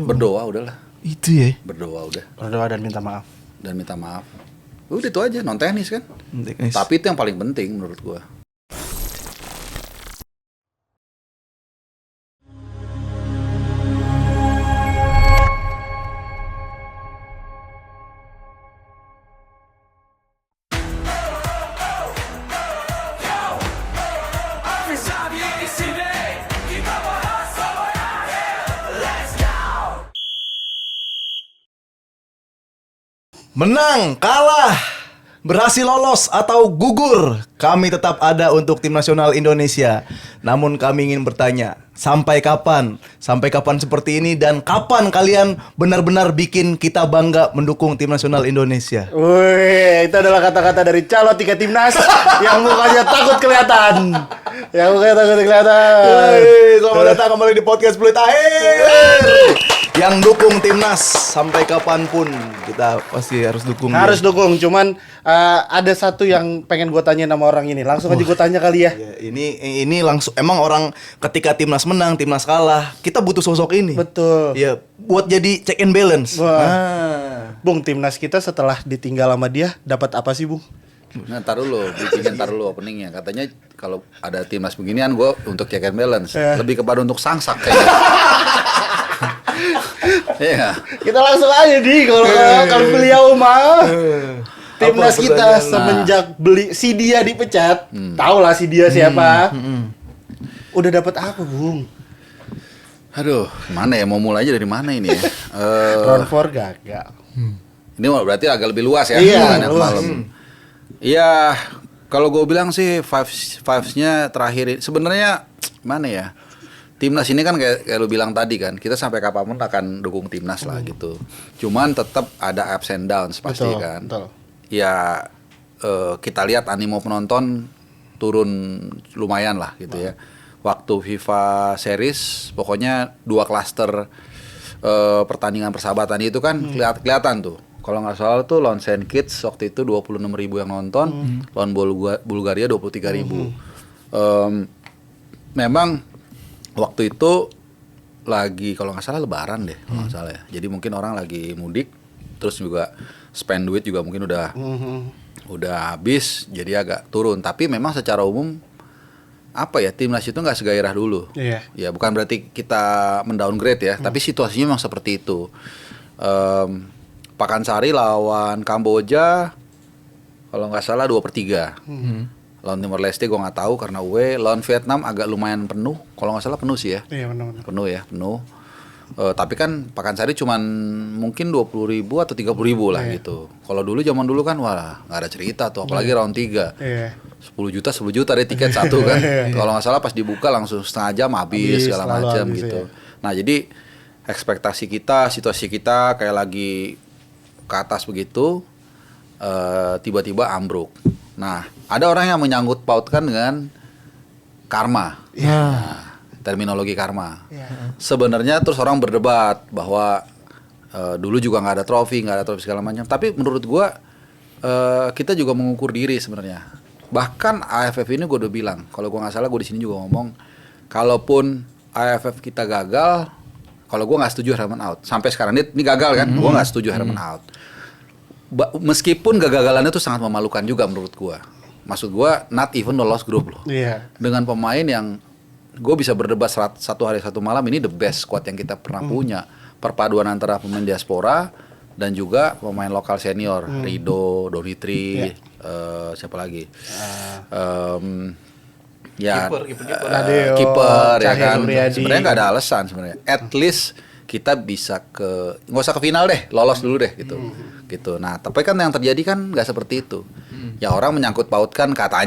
Berdoa udahlah. Itu ya. Berdoa udah. Berdoa dan minta maaf. Dan minta maaf. Udah itu aja, non teknis kan. Teknis. Tapi itu yang paling penting menurut gua. Menang, kalah, berhasil lolos atau gugur, kami tetap ada untuk tim nasional Indonesia. Namun kami ingin bertanya, sampai kapan? Sampai kapan seperti ini dan kapan kalian benar-benar bikin kita bangga mendukung tim nasional Indonesia? Wih, itu adalah kata-kata dari calon tiga timnas yang mukanya takut kelihatan. Yang mukanya takut kelihatan. Selamat datang kembali di podcast Peluit Akhir. Yang dukung timnas sampai kapanpun kita pasti harus dukung. Harus dukung, cuman ada satu yang pengen gue tanya sama orang ini. Langsung aja gue tanya kali ya. Ya, ini langsung emang orang ketika timnas menang, timnas kalah, kita butuh sosok ini. Betul. Ya, buat jadi check and balance. Wah. Bung, timnas kita setelah ditinggal sama dia dapat apa sih, Bung? Nah, taruh dulu openingnya. Katanya kalau ada timnas beginian gue untuk check and balance. Lebih kepada untuk sangsak kayaknya. Iya. Kita langsung aja di kalau beliau mah. Timnas Apa kita pertanyaannya? semenjak si dia dipecat, tau lah si dia siapa. Udah dapat apa, Bung? Aduh, mana ya, mau mulai aja dari mana ini ya? Round 4 gagal. Ini berarti agak lebih luas ya. Iya, bukan yang luas. malam. Iya, kalau gue bilang sih vibes-nya terakhir sebenarnya mana ya? Timnas ini kan kayak lu bilang tadi kan, kita sampai kapanpun akan dukung timnas lah gitu. Cuman tetap ada ups and downs pasti Betul, kan. betul. Ya kita lihat animo penonton turun lumayan lah gitu ya. Waktu FIFA Series pokoknya 2 klaster pertandingan persahabatan itu kan kelihatan tuh. Kalau nggak salah tuh lawan Saint Kitts waktu itu 26.000 yang nonton, lawan Bulgaria 23.000. Memang waktu itu lagi kalau nggak salah Lebaran deh, kalau nggak salah ya. Jadi mungkin orang lagi mudik, terus juga spend duit juga mungkin udah habis, jadi agak turun. Tapi memang secara umum apa ya, timnas itu nggak segairah dulu. Iya. Ya bukan berarti kita mendowngrade ya, tapi situasinya memang seperti itu. Pakansari lawan Kamboja kalau nggak salah 2/3. Lawan Timor Leste gue nggak tahu karena away. Lawan Vietnam agak lumayan penuh. Kalau nggak salah penuh sih ya. Iya, benar-benar. Penuh. Tapi kan Pakansari cuman mungkin 20.000 atau 30.000 lah gitu. Kalau zaman dulu kan wah nggak ada cerita tuh. Apalagi round 3. Iya. 10 juta deh tiket satu kan. Kalau nggak salah pas dibuka langsung setengah jam habis segala selalu macam habis, gitu. ya. Nah jadi ekspektasi kita, situasi kita kayak lagi ke atas begitu, tiba-tiba ambruk. Nah, ada orang yang menyangkut pautkan dengan karma. Nah, terminologi karma. Sebenarnya terus orang berdebat bahwa dulu juga nggak ada trofi segala macam. Tapi menurut gua kita juga mengukur diri sebenarnya. Bahkan AFF ini gue udah bilang, kalau gua nggak salah gue di sini juga ngomong, kalaupun AFF kita gagal, kalau gua nggak setuju Herman out. Sampai sekarang ini gagal kan, gua nggak setuju Herman out. Meskipun kegagalannya itu sangat memalukan juga menurut gua. Maksud gua not even the lost group loh. Iya. Dengan pemain yang gue bisa berdebat satu hari satu malam, ini the best squad yang kita pernah punya. Perpaduan antara pemain diaspora dan juga pemain lokal senior, Rido, Donitri, siapa lagi? Kiper ya kan. Sebenarnya nggak ada alasan sebenarnya. At least kita bisa nggak usah ke final deh, lolos dulu deh gitu. Nah tapi kan yang terjadi kan nggak seperti itu. Ya orang menyangkut pautkan kata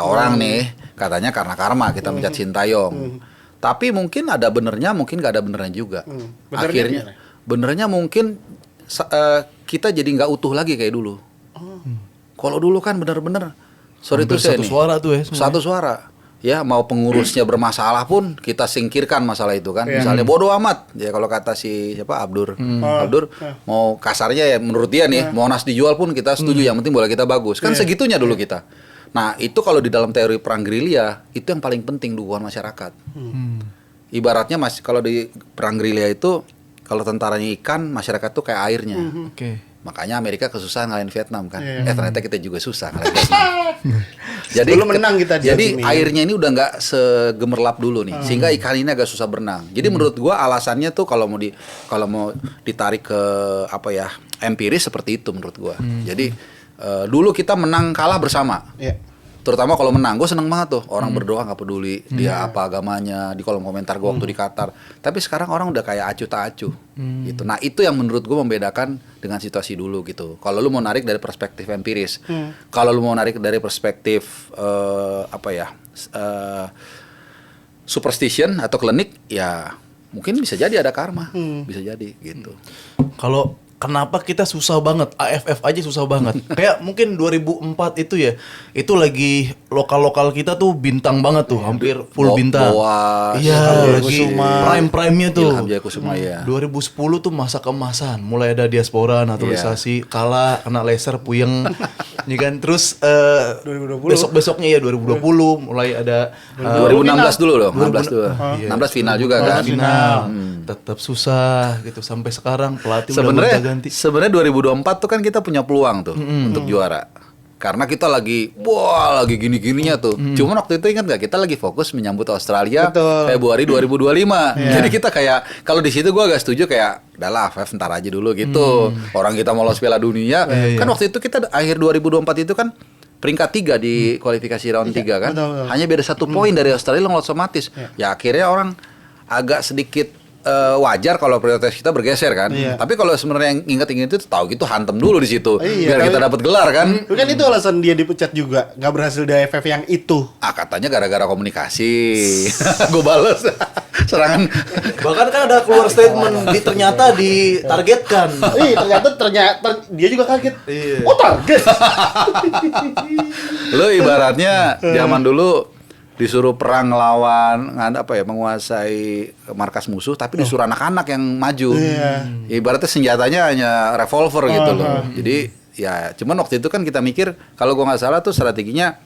orang nih, katanya karena karma kita mencat Sintayong. Tapi mungkin ada benernya, mungkin nggak ada benernya juga. Akhirnya benernya mungkin kita jadi nggak utuh lagi kayak dulu. Kalau dulu kan bener-bener sorry tuh saya nih, suara tuh ya, satu suara. Ya mau pengurusnya bermasalah pun kita singkirkan masalah itu kan. Misalnya bodoh amat ya kalau kata si siapa Abdur mau kasarnya ya menurut dia nih Monas dijual pun kita setuju, yang penting bola kita bagus kan. Segitunya dulu kita. Nah itu kalau di dalam teori perang gerilya itu yang paling penting dukungan masyarakat. Ibaratnya kalau di perang gerilya itu kalau tentaranya ikan, masyarakat tuh kayak airnya. Oke. Makanya Amerika kesusahan ngalahin Vietnam kan. Ternyata kita juga susah ngalahin Vietnam. Jadi Dulu menang kita di Jadi sini. airnya ini udah nggak segemerlap dulu nih, sehingga ikan ini agak susah berenang. Jadi menurut gua alasannya tuh kalau mau ditarik ke apa ya, empiris seperti itu menurut gua. Jadi dulu kita menang kalah bersama. Iya. Terutama kalau menang, gue seneng banget tuh. Orang berdoa nggak peduli dia apa agamanya di kolom komentar gue waktu di Qatar. Tapi sekarang orang udah kayak acuh tak acuh gitu. Nah itu yang menurut gue membedakan dengan situasi dulu gitu. Kalau lu mau narik dari perspektif empiris, kalau lu mau narik dari perspektif superstition atau klinik, ya mungkin bisa jadi ada karma, bisa jadi gitu. Kalau kenapa kita susah banget, AFF aja susah banget. Kayak mungkin 2004 itu ya, itu lagi lokal-lokal kita tuh bintang banget tuh, hampir full bintang. Boas, Iya, Ilham lagi Kusuma. prime-prime-nya tuh. Ilham Jaya Kusuma ya. 2010 tuh masa keemasan, mulai ada diaspora, naturalisasi, kala, kena laser, puyeng, ya kan. Terus 2020. besok-besoknya ya 2020 mulai ada 2016 dulu dong, 16 dulu. Iya. 16 final juga kan. final. Tetap susah gitu sampai sekarang pelatih udah gonta-ganti. Sebenarnya 2024 tuh kan kita punya peluang tuh untuk juara. Karena kita lagi gini-gininya tuh. Cuman waktu itu ingat nggak, kita lagi fokus menyambut Australia Betul. Februari 2025. Jadi kita kayak, kalau di situ gua agak setuju kayak, udahlah Fev ntar aja dulu gitu. Orang kita mau lolos Piala Dunia. Kan waktu itu kita akhir 2024 itu kan peringkat 3 di kualifikasi round 3 kan. betul. Hanya beda 1 poin dari Australia, lolos otomatis. Ya akhirnya orang agak sedikit wajar kalau prioritas kita bergeser kan. Tapi kalau sebenarnya yang inget itu tahu gitu hantem dulu di situ biar kita dapat gelar kan. Kan itu alasan dia dipecat juga, nggak berhasil di AFF yang itu. Katanya gara-gara komunikasi. Gue bales serangan. Bahkan kan ada keluar statement ternyata ditargetkan. Ternyata dia juga kaget. Iya. Oh target. Lo ibaratnya zaman dulu disuruh perang lawan menguasai markas musuh, tapi disuruh anak-anak yang maju. Ibaratnya senjatanya hanya revolver gitu loh. Jadi ya cuman waktu itu kan kita mikir, kalau gua nggak salah tuh strateginya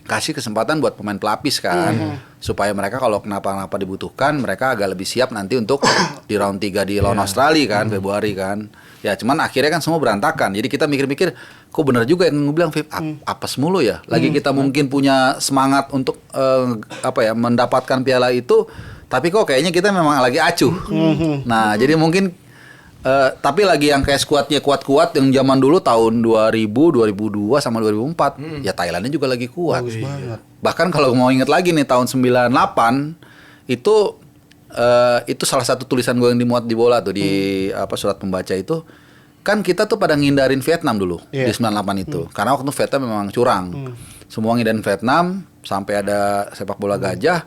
kasih kesempatan buat pemain pelapis kan, supaya mereka kalau kenapa-napa dibutuhkan mereka agak lebih siap nanti untuk di round 3 di lawan Australia kan, Februari kan. Ya cuman akhirnya kan semua berantakan. Jadi kita mikir-mikir, kok bener juga yang gue bilang, Vip, apes mulu ya. Lagi kita mungkin punya semangat untuk mendapatkan piala itu, tapi kok kayaknya kita memang lagi acuh. Nah jadi mungkin tapi lagi yang kayak skuadnya kuat-kuat yang zaman dulu tahun 2000, 2002 sama 2004, ya Thailandnya juga lagi kuat. Bahkan kalau mau inget lagi nih tahun 98 itu salah satu tulisan gue yang dimuat di bola tuh di surat pembaca itu, kan kita tuh pada ngindarin Vietnam dulu di 98 itu. Karena waktu Vietnam memang curang. Semua ngindarin Vietnam sampai ada sepak bola gajah.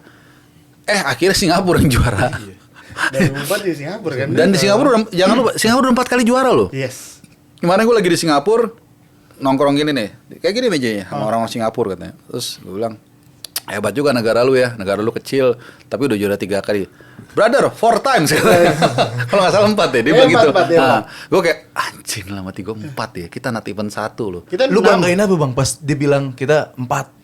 Akhirnya Singapura yang juara. Dan 2004 di Singapura kan. Dan di Singapura jangan lupa, Singapura udah 4 kali juara loh. Yes. Kemarin gue lagi di Singapura nongkrong gini nih, kayak gini mejanya sama orang Singapura katanya. Terus gue bilang, hebat juga negara lu ya, negara lu kecil tapi udah juara 3 kali. Brother, 4 times. Kalau nggak salah 4 ya, dia bilang gitu. Nah, gue kayak anjing lah, mati gue 4 ya. Kita not even 1 loh. Kita Lu banggain apa bang pas dia bilang kita 4?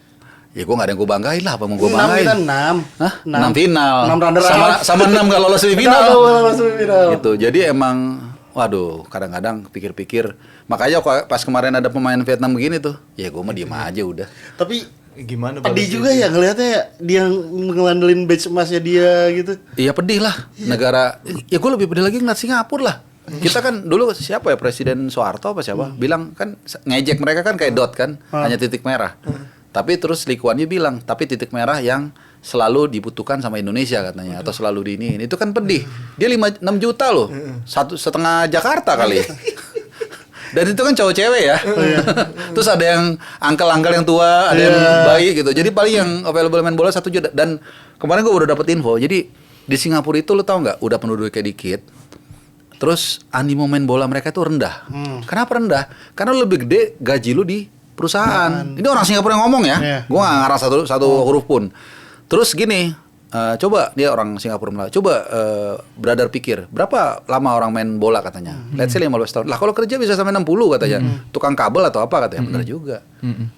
Ya gue gak ada yang gue banggain lah, apa mau gue 6 banggain? kita 6. Hah? 6 final. 6 runner sama 6 gak lolos semifinal. Lolos semifinal. Gitu. Jadi emang waduh, kadang-kadang pikir-pikir. Makanya pas kemarin ada pemain Vietnam begini tuh, ya gue mah diem aja udah. Tapi Gimana pedih balasnya? juga ya ngelihatnya ya, dia ngelandelin badge emasnya dia gitu. Iya pedih lah. Negara, ya gue lebih pedih lagi ngeliat Singapura lah. Kita kan dulu siapa ya, Presiden Soeharto apa siapa bilang kan ngejek mereka kan kayak dot kan, hanya titik merah. Tapi terus Lee Kuan Yew bilang, tapi titik merah yang selalu dibutuhkan sama Indonesia katanya, atau selalu diiniin. Itu kan pedih. Dia 6 juta loh, 1,5 Jakarta kali. Dan itu kan cowok cewek ya. Terus ada yang angkel-angkel yang tua, ada yang bayi gitu. Jadi paling yang available main bola 1 juta. Dan kemarin gue udah dapet info. Jadi di Singapura itu lo tau nggak? Udah penduduknya dikit. Terus animo main bola mereka itu rendah. Kenapa rendah? Karena lo lebih gede gaji lo di perusahaan. Ini orang Singapura yang ngomong ya. Gue nggak ngarang satu huruf pun. Terus gini. Coba dia orang Singapura bilang, coba brother pikir berapa lama orang main bola katanya. Let's say 15 tahun. Lah kalau kerja bisa sampai 60 katanya. Tukang kabel atau apa katanya. Bener juga.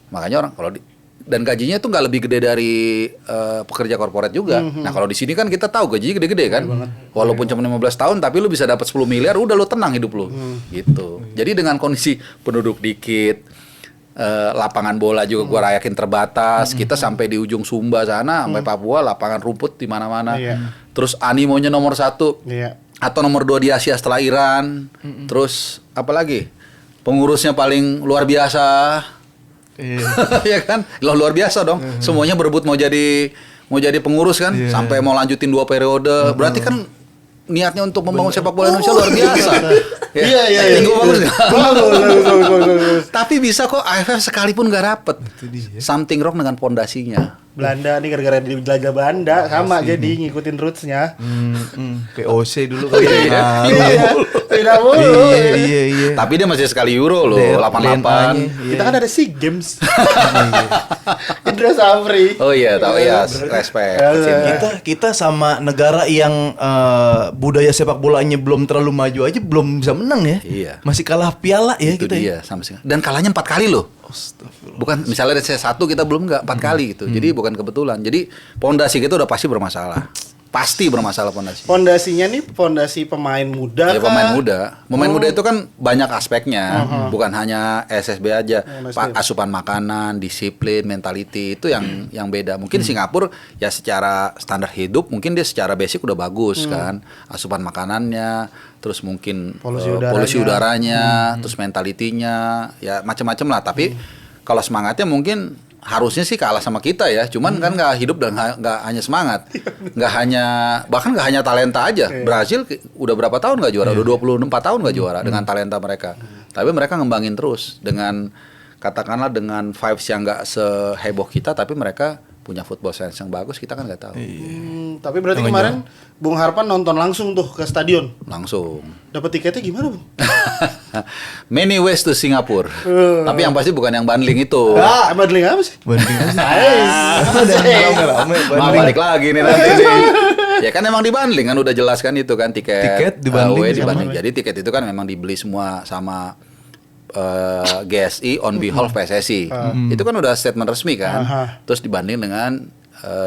Makanya orang kalau dan gajinya tuh nggak lebih gede dari pekerja korporat juga. Nah kalau di sini kan kita tahu gajinya gede-gede kan, walaupun cuma 15 tahun tapi lu bisa dapat 10 miliar, udah lu tenang hidup lu, gitu. Jadi dengan kondisi penduduk dikit, lapangan bola juga gua rayakin terbatas, kita sampai di ujung Sumba sana, sampai Papua lapangan rumput di mana-mana. Terus animonya nomor 1 atau nomor 2 di Asia setelah Iran. Terus apa lagi? Pengurusnya paling luar biasa. Ya kan, luar biasa dong. Semuanya berebut mau jadi pengurus kan, sampai mau lanjutin 2 periode. Berarti kan niatnya untuk membangun sepak bola Indonesia luar biasa. Iya. Gua bagus nggak? Bagus. Tapi bisa kok AFF sekalipun nggak dapet. Something wrong dengan pondasinya. Belanda nih gara-gara dijajah Belanda sama jadi ngikutin rootsnya. POC dulu kan. Iya. Tidak mulu. Iya. Tapi dia masih sekali Euro loh, 88. Kita kan ada SEA Games. Indra Safri. Oh iya, tahu ya, respect. Kita sama negara yang budaya sepak bolanya belum terlalu maju aja belum bisa menang ya. Iya. Masih kalah piala ya Itu kita. dia sama sekali. Dan kalahnya 4 kali loh. Bukan misalnya dari C1 kita belum nggak 4 kali gitu. Jadi bukan kebetulan. Jadi pondasi kita udah pasti bermasalah. Pasti bermasalah pondasi. Pondasinya nih pondasi pemain muda Ya kah? pemain muda. Pemain muda itu kan banyak aspeknya. Bukan hanya SSB aja. Asupan makanan, disiplin, mentality itu yang beda. Mungkin Singapura ya secara standar hidup mungkin dia secara basic udah bagus kan. Asupan makanannya, terus mungkin polusi udaranya, terus mentalitinya, ya macam-macam lah. Tapi kalau semangatnya mungkin harusnya sih kalah sama kita ya, cuman kan nggak hidup dan nggak hanya semangat, bahkan nggak hanya talenta aja. Brazil udah berapa tahun nggak juara, udah 24 tahun nggak juara dengan talenta mereka. Tapi mereka ngembangin terus dengan katakanlah dengan vibes yang nggak seheboh kita, tapi mereka punya football sense yang bagus, kita kan nggak tahu. Tapi berarti kemarin Bung Harpan nonton langsung tuh ke stadion. Langsung. Dapat tiketnya gimana, Bung? Many ways to Singapura. Tapi yang pasti bukan yang bundling itu. Bundling apa sih? Banding Balik lagi nih nanti nih. Ya kan emang dibanding kan udah jelas kan itu kan tiket dibanding away sama. dibanding. Jadi tiket itu kan memang dibeli semua sama GSI on behalf PSSI. Itu kan udah statement resmi kan. Terus dibanding dengan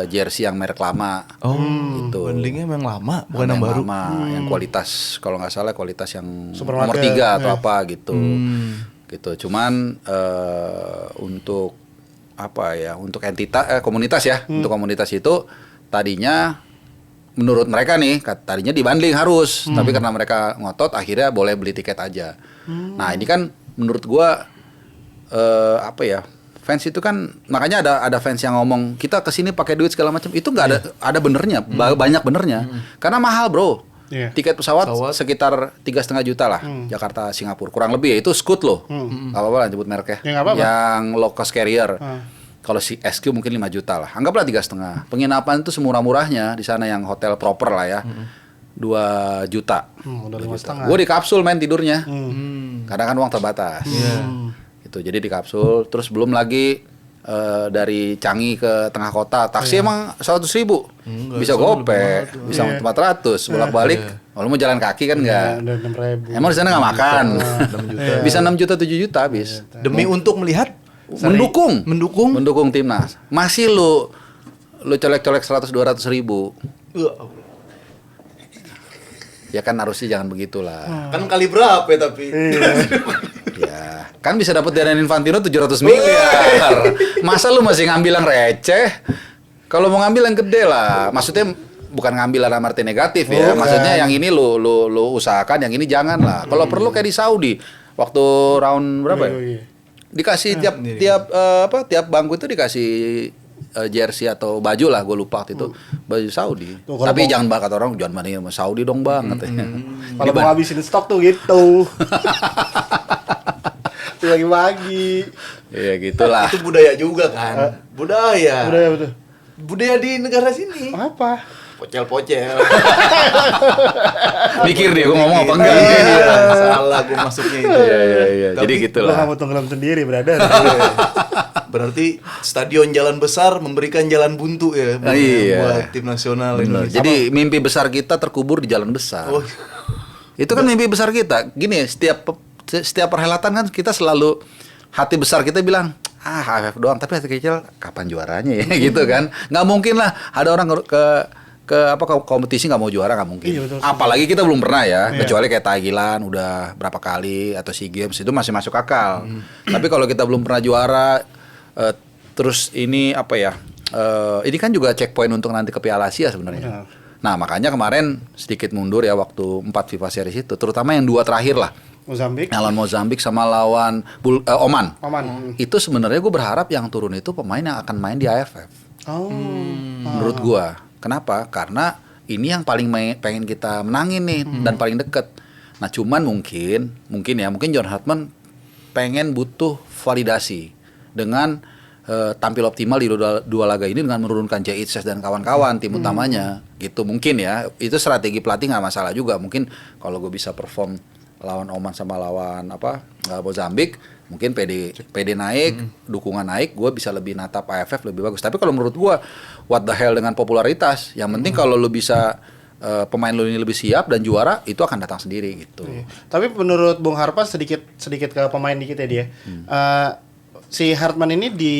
jersey yang merek lama. Gitu. Bandingnya memang lama, bukan yang baru. Lama, yang kualitas kalau nggak salah kualitas yang Supermarket, nomor 3 atau apa gitu. Gitu. Cuman untuk apa ya? Untuk komunitas ya. Untuk komunitas itu tadinya menurut mereka nih tadinya dibanding harus, tapi karena mereka ngotot akhirnya boleh beli tiket aja. Nah, ini kan menurut gua apa ya? Fans itu kan makanya ada fans yang ngomong kita kesini pakai duit segala macam, itu nggak ada benernya, banyak benernya. Karena mahal, Bro. Tiket pesawat sekitar 3,5 juta lah, Jakarta Singapura kurang lebih ya, itu Scoot loh. Nggak apa-apa lah nyebut mereknya. Ya, nggak apa-apa. Yang low cost carrier. Kalau si SQ mungkin 5 juta lah. Anggaplah 3,5. Penginapan itu semurah-murahnya di sana yang hotel proper lah ya. 2 juta. Udah 5,5. Gue di kapsul main tidurnya. Kadang kan uang terbatas. Gitu. Jadi di kapsul, terus belum lagi dari Changi ke tengah kota, taksi emang 100.000, bisa gope, bisa 400, bolak-balik. Kalau mau jalan kaki kan enggak. Udah 6.000. Emang di sana nggak makan, bisa 6 juta 7 juta habis. Demi untuk melihat Mendukung timnas. Masih lu colek-colek 100-200 ribu. Ya kan harusnya jangan begitulah. kan kali berapa ya tapi? Ya, kan bisa dapat dari Infantino 700 miliar. Masa lu masih ngambil yang receh? Kalau mau ngambil yang gede lah. Maksudnya bukan ngambil dalam arti negatif ya. Maksudnya yang ini lu usahakan, yang ini jangan lah. Kalau perlu kayak di Saudi waktu round berapa ya? Dikasih tiap bangku itu dikasih jersey atau baju lah, gue lupa waktu itu baju Saudi. Tapi jangan kata orang jangan bandingin sama Saudi dong bang katanya. Kalau mau habisin stok tuh gitu. Bagi-bagi. Ya gitulah. Itu budaya juga kan? Budaya Betul. budaya di negara sini. Apa? Pocel-pocel. Mikir deh gue ngomong apa enggak. Salah gue masuknya itu. Iya. Jadi Lo gitulah. nggak mau tenggelam sendiri, brother. Berarti stadion jalan besar memberikan jalan buntu ya buat tim nasional ini. Jadi mimpi besar kita terkubur di jalan besar. Oh. Itu kan mimpi besar kita. Gini, setiap perhelatan kan kita selalu hati besar kita bilang, AFF doang, tapi hati kecil kapan juaranya ya gitu kan. Nggak mungkin lah ada orang ke kompetisi nggak mau juara, nggak mungkin. Iya, betul. Apalagi kita belum pernah ya, Iya. kecuali kayak Thailand udah berapa kali atau SEA Games itu masih masuk akal. Tapi kalau kita belum pernah juara, terus ini apa ya? Ini kan juga checkpoint untuk nanti ke Piala Asia sebenarnya. Benar. Nah makanya kemarin sedikit mundur ya waktu 4 FIFA Series itu, terutama yang 2 terakhir lah. Mozambik. Lawan Mozambik sama lawan Oman. Oman. Itu sebenarnya gue berharap yang turun itu pemain yang akan main di AFF. Oh. Menurut gue, kenapa? Karena ini yang paling pengen kita menangin nih dan paling deket. Nah cuman mungkin John Hartman pengen butuh validasi dengan tampil optimal di dua laga ini dengan menurunkan Jay Itzes dan kawan-kawan tim utamanya gitu mungkin ya. Itu strategi pelatih nggak masalah juga. Mungkin kalau gue bisa perform lawan Oman sama lawan Mozambik, mungkin PD naik, dukungan naik, gue bisa lebih natap AFF lebih bagus. Tapi kalau menurut gue, what the hell dengan popularitas? Yang penting kalau lu bisa pemain lu ini lebih siap dan juara, itu akan datang sendiri gitu. Iya. Tapi menurut Bung Harpan sedikit ke pemain dikit ya dia. Si Hartman ini di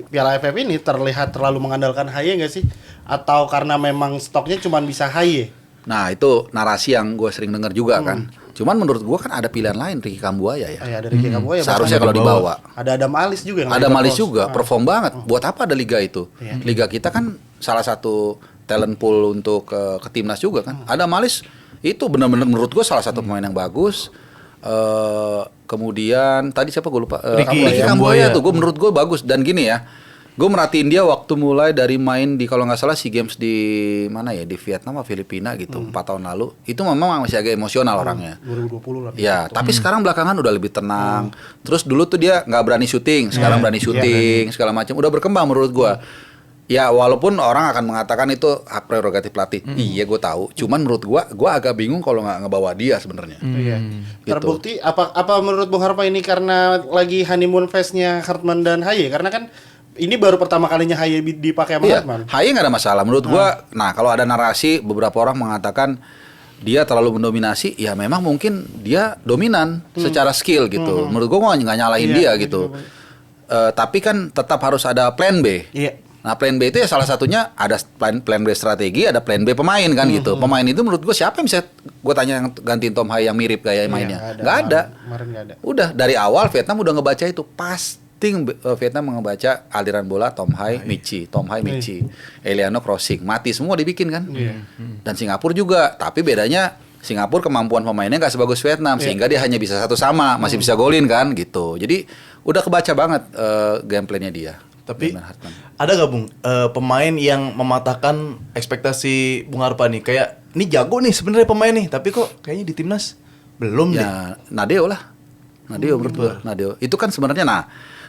Piala AFF ini terlihat terlalu mengandalkan Haye nggak sih? Atau karena memang stoknya cuma bisa Haye? Nah itu narasi yang gue sering dengar juga kan. Cuman menurut gue kan ada pilihan lain, Ricky Kambuaya ya. Ya dari Ricky Kambuaya. Seharusnya kalau dibawa. Ada Adam Alis juga yang Ada lagi Malis berpos. juga, perform banget. Buat apa ada liga itu? Liga kita kan salah satu talent pool untuk ke timnas juga kan. Ada Malis itu benar-benar menurut gue salah satu pemain yang bagus. Kemudian tadi siapa gue lupa. Ricky Kambuaya Kambuaya. tuh menurut gue bagus. Dan gini ya, gue merhatiin dia waktu mulai dari main di kalau nggak salah SEA Games di mana ya, di Vietnam atau Filipina gitu 4 tahun lalu. Itu memang masih agak emosional orangnya. 2020 lah. Ya, tapi sekarang belakangan udah lebih tenang. Terus dulu tuh dia nggak berani syuting, sekarang berani syuting, segala macam. Udah berkembang menurut gua. Ya, walaupun orang akan mengatakan itu hak prerogatif pelatih. Iya, gue tahu. Cuman menurut gua agak bingung kalau nggak ngebawa dia sebenarnya. Iya. Gitu. Terbukti apa menurut Bung Harpa ini karena lagi honeymoon phase-nya Hartman dan Haye? Karena kan ini baru pertama kalinya Haye dipakai sama Iya, Hartman. Haye nggak ada masalah. Menurut gua, nah kalau ada narasi beberapa orang mengatakan dia terlalu mendominasi, ya memang mungkin dia dominan secara skill gitu. Menurut gua nggak nyalahin dia gitu. Tapi kan tetap harus ada plan B. Iya. Nah plan B itu ya salah satunya ada plan B strategi, ada plan B pemain kan gitu. Pemain itu menurut gue siapa yang bisa gue tanya yang gantiin Tom Haye yang mirip kayak mainnya? Nggak ada. Kemarin nggak ada. Udah dari awal Vietnam udah ngebaca itu pasti Vietnam ngebaca aliran bola Tom Haye, Michi, Eliano crossing, mati semua dibikin kan. Dan Singapura juga, tapi bedanya Singapura kemampuan pemainnya nggak sebagus Vietnam sehingga dia hanya bisa 1 sama, masih bisa golin kan gitu. Jadi udah kebaca banget gameplaynya dia. Tapi Bernard Hartman. ada gak Bung pemain yang mematahkan ekspektasi Bung Harpa nih? Kayak ini jago nih sebenarnya pemain nih, tapi kok kayaknya di timnas belum deh. Ya Nadeo lah. Nadeo menurut gua. Nadeo. Itu kan sebenarnya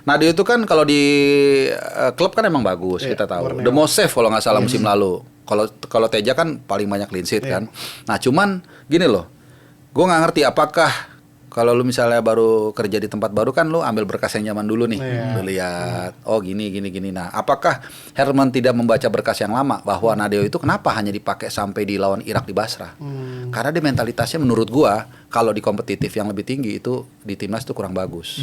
Nadeo itu kan kalau di klub kan emang bagus, kita tahu. The most save kalau nggak salah musim lalu. Kalau Teja kan paling banyak clean sheet kan. Nah, cuman gini loh. Gua nggak ngerti apakah kalau lu misalnya baru kerja di tempat baru kan lu ambil berkas yang zaman dulu nih. Lu lihat, oh gini. Nah, apakah Herman tidak membaca berkas yang lama bahwa Nadeo itu kenapa hanya dipakai sampai di lawan Irak di Basra? Karena dia mentalitasnya menurut gua kalau di kompetitif yang lebih tinggi itu di timnas itu kurang bagus.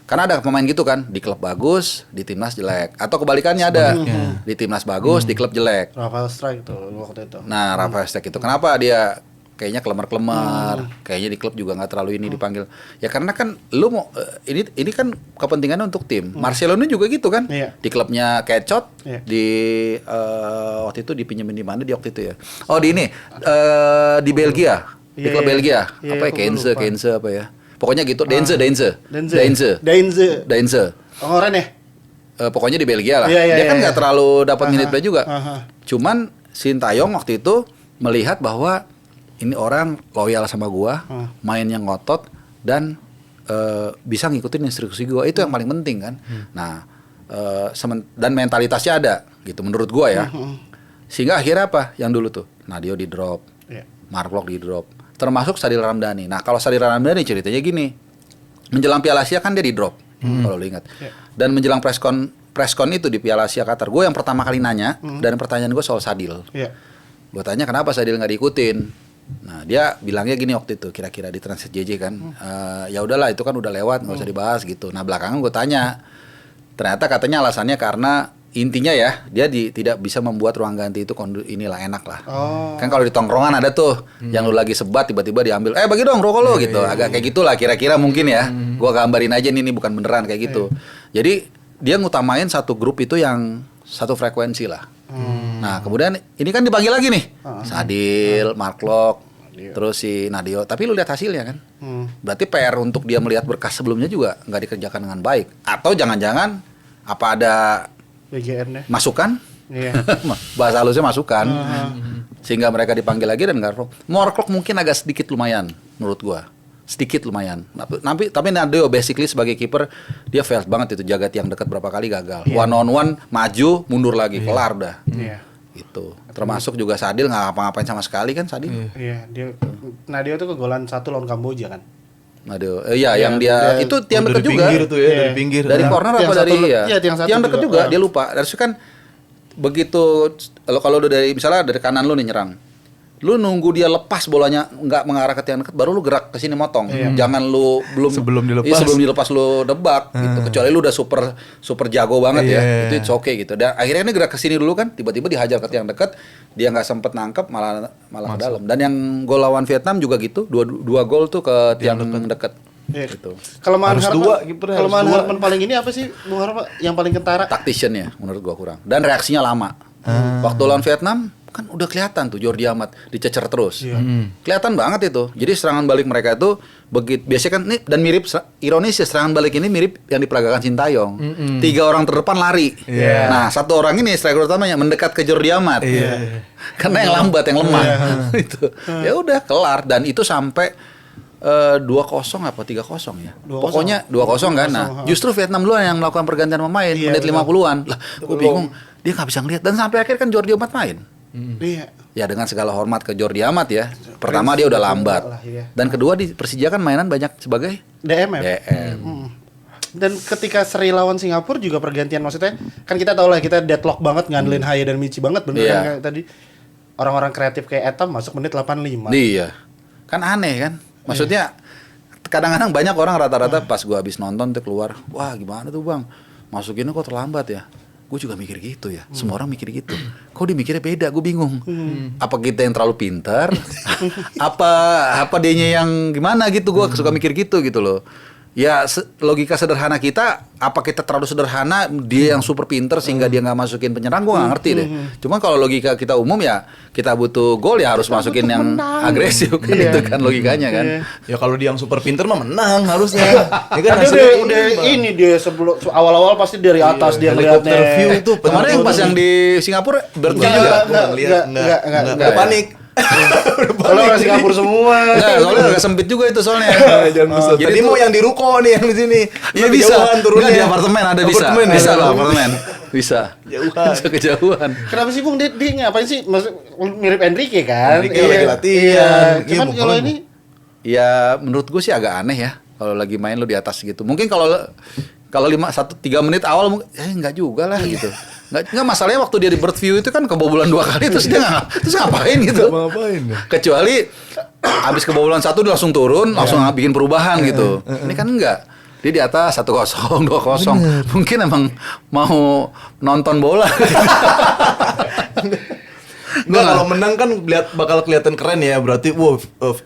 Karena ada pemain gitu kan, di klub bagus, di timnas jelek. Atau kebalikannya ada, di timnas bagus, di klub jelek. Rafael Strike tuh waktu itu. Nah, Rafael Strike itu kenapa dia kayaknya kelemar-kelemar, kayaknya di klub juga nggak terlalu ini dipanggil. Ya karena kan lu mau ini kan kepentingannya untuk tim. Marcelo ini juga gitu kan. Iya. Di klubnya Kecot, Iya. di waktu itu dipinjemin di mana di waktu itu ya. Oh, di ini di Belgia. Di Iya, klub iya. Belgia. Iya, Apa ya? aku lupa. Kenze apa ya? Pokoknya gitu, Denze. Oh, keren ya? Pokoknya di Belgia lah. Iya, iya, Dia kan iya, nggak iya. terlalu dapat minute play juga. Aha. Cuman Sintayong waktu itu melihat bahwa ini orang loyal sama gua, mainnya ngotot dan bisa ngikutin instruksi gua. Itu yang paling penting kan. Nah, dan mentalitasnya ada gitu menurut gua ya. Sehingga akhirnya apa? Yang dulu tuh Nadeo di drop, Iya. Mark Locke di drop, termasuk Sadil Ramdhani. Nah, kalau Sadil Ramdhani ceritanya gini. Menjelang Piala Asia kan dia di drop. Kalau lu ingat. Dan menjelang preskon itu di Piala Asia Qatar, gue yang pertama kali nanya dan pertanyaan gue soal Sadil. Iya. Gue tanya kenapa Sadil nggak diikutin. Nah dia bilangnya gini waktu itu kira-kira di Transit JJ kan, ya udahlah itu kan udah lewat nggak usah dibahas gitu. Nah belakangan gue tanya Ternyata katanya alasannya karena intinya ya dia tidak bisa membuat ruang ganti itu inilah enak lah. Kan kalau di tongkrongan ada tuh yang lu lagi sebat tiba-tiba diambil, bagi dong rokok lo gitu. Agak kayak gitulah kira-kira mungkin ya. Gua gambarin aja ini bukan beneran kayak gitu. Jadi dia ngutamain satu grup itu yang satu frekuensi lah. Nah kemudian ini kan dipanggil lagi nih, Sadil, Mark Locke, terus si Nadio. Tapi lu lihat hasilnya kan. Berarti PR untuk dia melihat berkas sebelumnya juga nggak dikerjakan dengan baik. Atau jangan-jangan apa ada BGN ya. masukan? Iya. Bahasa halusnya masukan. Sehingga mereka dipanggil lagi dan nggak. Mark Locke mungkin agak sedikit lumayan menurut gua. Sedikit lumayan. Tapi Nadio basically sebagai kiper dia failed banget itu, jaga tiang dekat berapa kali gagal. One on one maju mundur lagi kelar dah. Iya. Itu. Termasuk juga Sadil nggak ngapa-ngapain sama sekali kan Sadil. Iya, Nadio tuh kegolan 1 lawan Kamboja kan. Nadio. Yang dia itu tiang dekat juga. Pinggir tuh ya, dari pinggir. Dari corner apa dari tiang dekat juga dia lupa. Terus kan begitu kalau udah dari misalnya dari kanan lu nih nyerang. Lu nunggu dia lepas bolanya nggak mengarah ke tiang dekat baru lu gerak ke sini motong. Jangan lu sebelum dilepas lu debak gitu. Kecuali lu udah super jago banget ya. Itu it's okay gitu. Dan akhirnya ini gerak ke sini dulu kan tiba-tiba dihajar ke tiang dekat, dia nggak sempet nangkep malah ke dalam. Dan yang gol lawan Vietnam juga gitu, dua gol tuh ke tiang dekat. Gitu. Kelemahan Harus Hartman, dua, kiper harus kelemahan dua. Hartman paling ini apa sih Bung Harpa yang paling kentara? Tactician-nya menurut gua kurang. Dan reaksinya lama. Waktu lawan Vietnam kan udah kelihatan tuh Jordi Amat dicecer terus. Kelihatan banget itu. Jadi serangan balik mereka itu begitu biasanya kan nih dan mirip ironis ya serangan balik ini mirip yang diperagakan Sintayong. 3 orang terdepan lari. Nah, 1 orang ini striker utamanya mendekat ke Jordi Amat. Karena yang lambat, yang lemah. Itu. Ya udah kelar dan itu sampai 2-0 apa 3-0 ya? 2-0. Pokoknya 2-0 kan. Nah, justru Vietnam duluan yang melakukan pergantian pemain menit 50-an. Lah, gue bingung. Dia nggak bisa ngelihat dan sampai akhir kan Jordi Amat main. Iya. Ya dengan segala hormat ke Jordi Amat ya. Pertama dia udah lambat. Dan kedua di Persija kan mainan banyak sebagai DM ya. Dan ketika seri lawan Singapura juga pergantian maksudnya kan kita tahu lah kita deadlock banget ngandelin Haye dan Michi banget bener kan kayak tadi orang-orang kreatif kayak Etam masuk menit 85. Iya. Kan aneh kan? Maksudnya kadang-kadang banyak orang rata-rata pas gua habis nonton tuh keluar, wah gimana tuh Bang? Masukinnya kok terlambat ya? Gue juga mikir gitu ya. Semua orang mikir gitu. Kok dia mikirnya beda? Gue bingung. Apa kita yang terlalu pintar? apa dianya yang gimana gitu? Gue suka mikir gitu loh. Ya logika sederhana kita, apa kita terlalu sederhana, dia yang super pinter sehingga dia nggak masukin penyerang, gue nggak ngerti deh. Cuman kalau logika kita umum ya, kita butuh gol ya harus masukin yang agresif kan itu kan logikanya kan. Ya kalau dia yang super pinter mah menang harusnya. Ya kan Kan udah ini dia sebelum awal-awal pasti dari atas dia helikopter ngeliatnya. view itu Kemarin yang pas yang di Singapura berarti juga. Enggak panik. Kalau orang Singapura semua. Enggak, soalnya agak sempit juga itu soalnya. Jadi mau yang di ruko nih yang di sini. Iya bisa. Turunnya di apartemen ada bisa. Bisa lah apartemen. Bisa. Jauhan. Bisa kejauhan. Kenapa sih Bung dia ngapain sih? Maksud mirip Enrique kan? Enrique lagi latihan. Cuman Iya, kalau bukan. ini Ya menurut gue sih agak aneh ya kalau lagi main lo di atas gitu. Mungkin kalau 3 menit awal enggak juga lah gitu. Enggak masalahnya waktu dia di bird view itu kan kebobolan 2 kali terus dia terus ngapain gitu. Ngapain? Kecuali habis kebobolan 1 dia langsung turun, langsung bikin perubahan gitu. Ini kan enggak. Dia di atas 1-0, 2-0. Mungkin emang mau nonton bola. Enggak, kalau menang kan bakal kelihatan keren ya. Berarti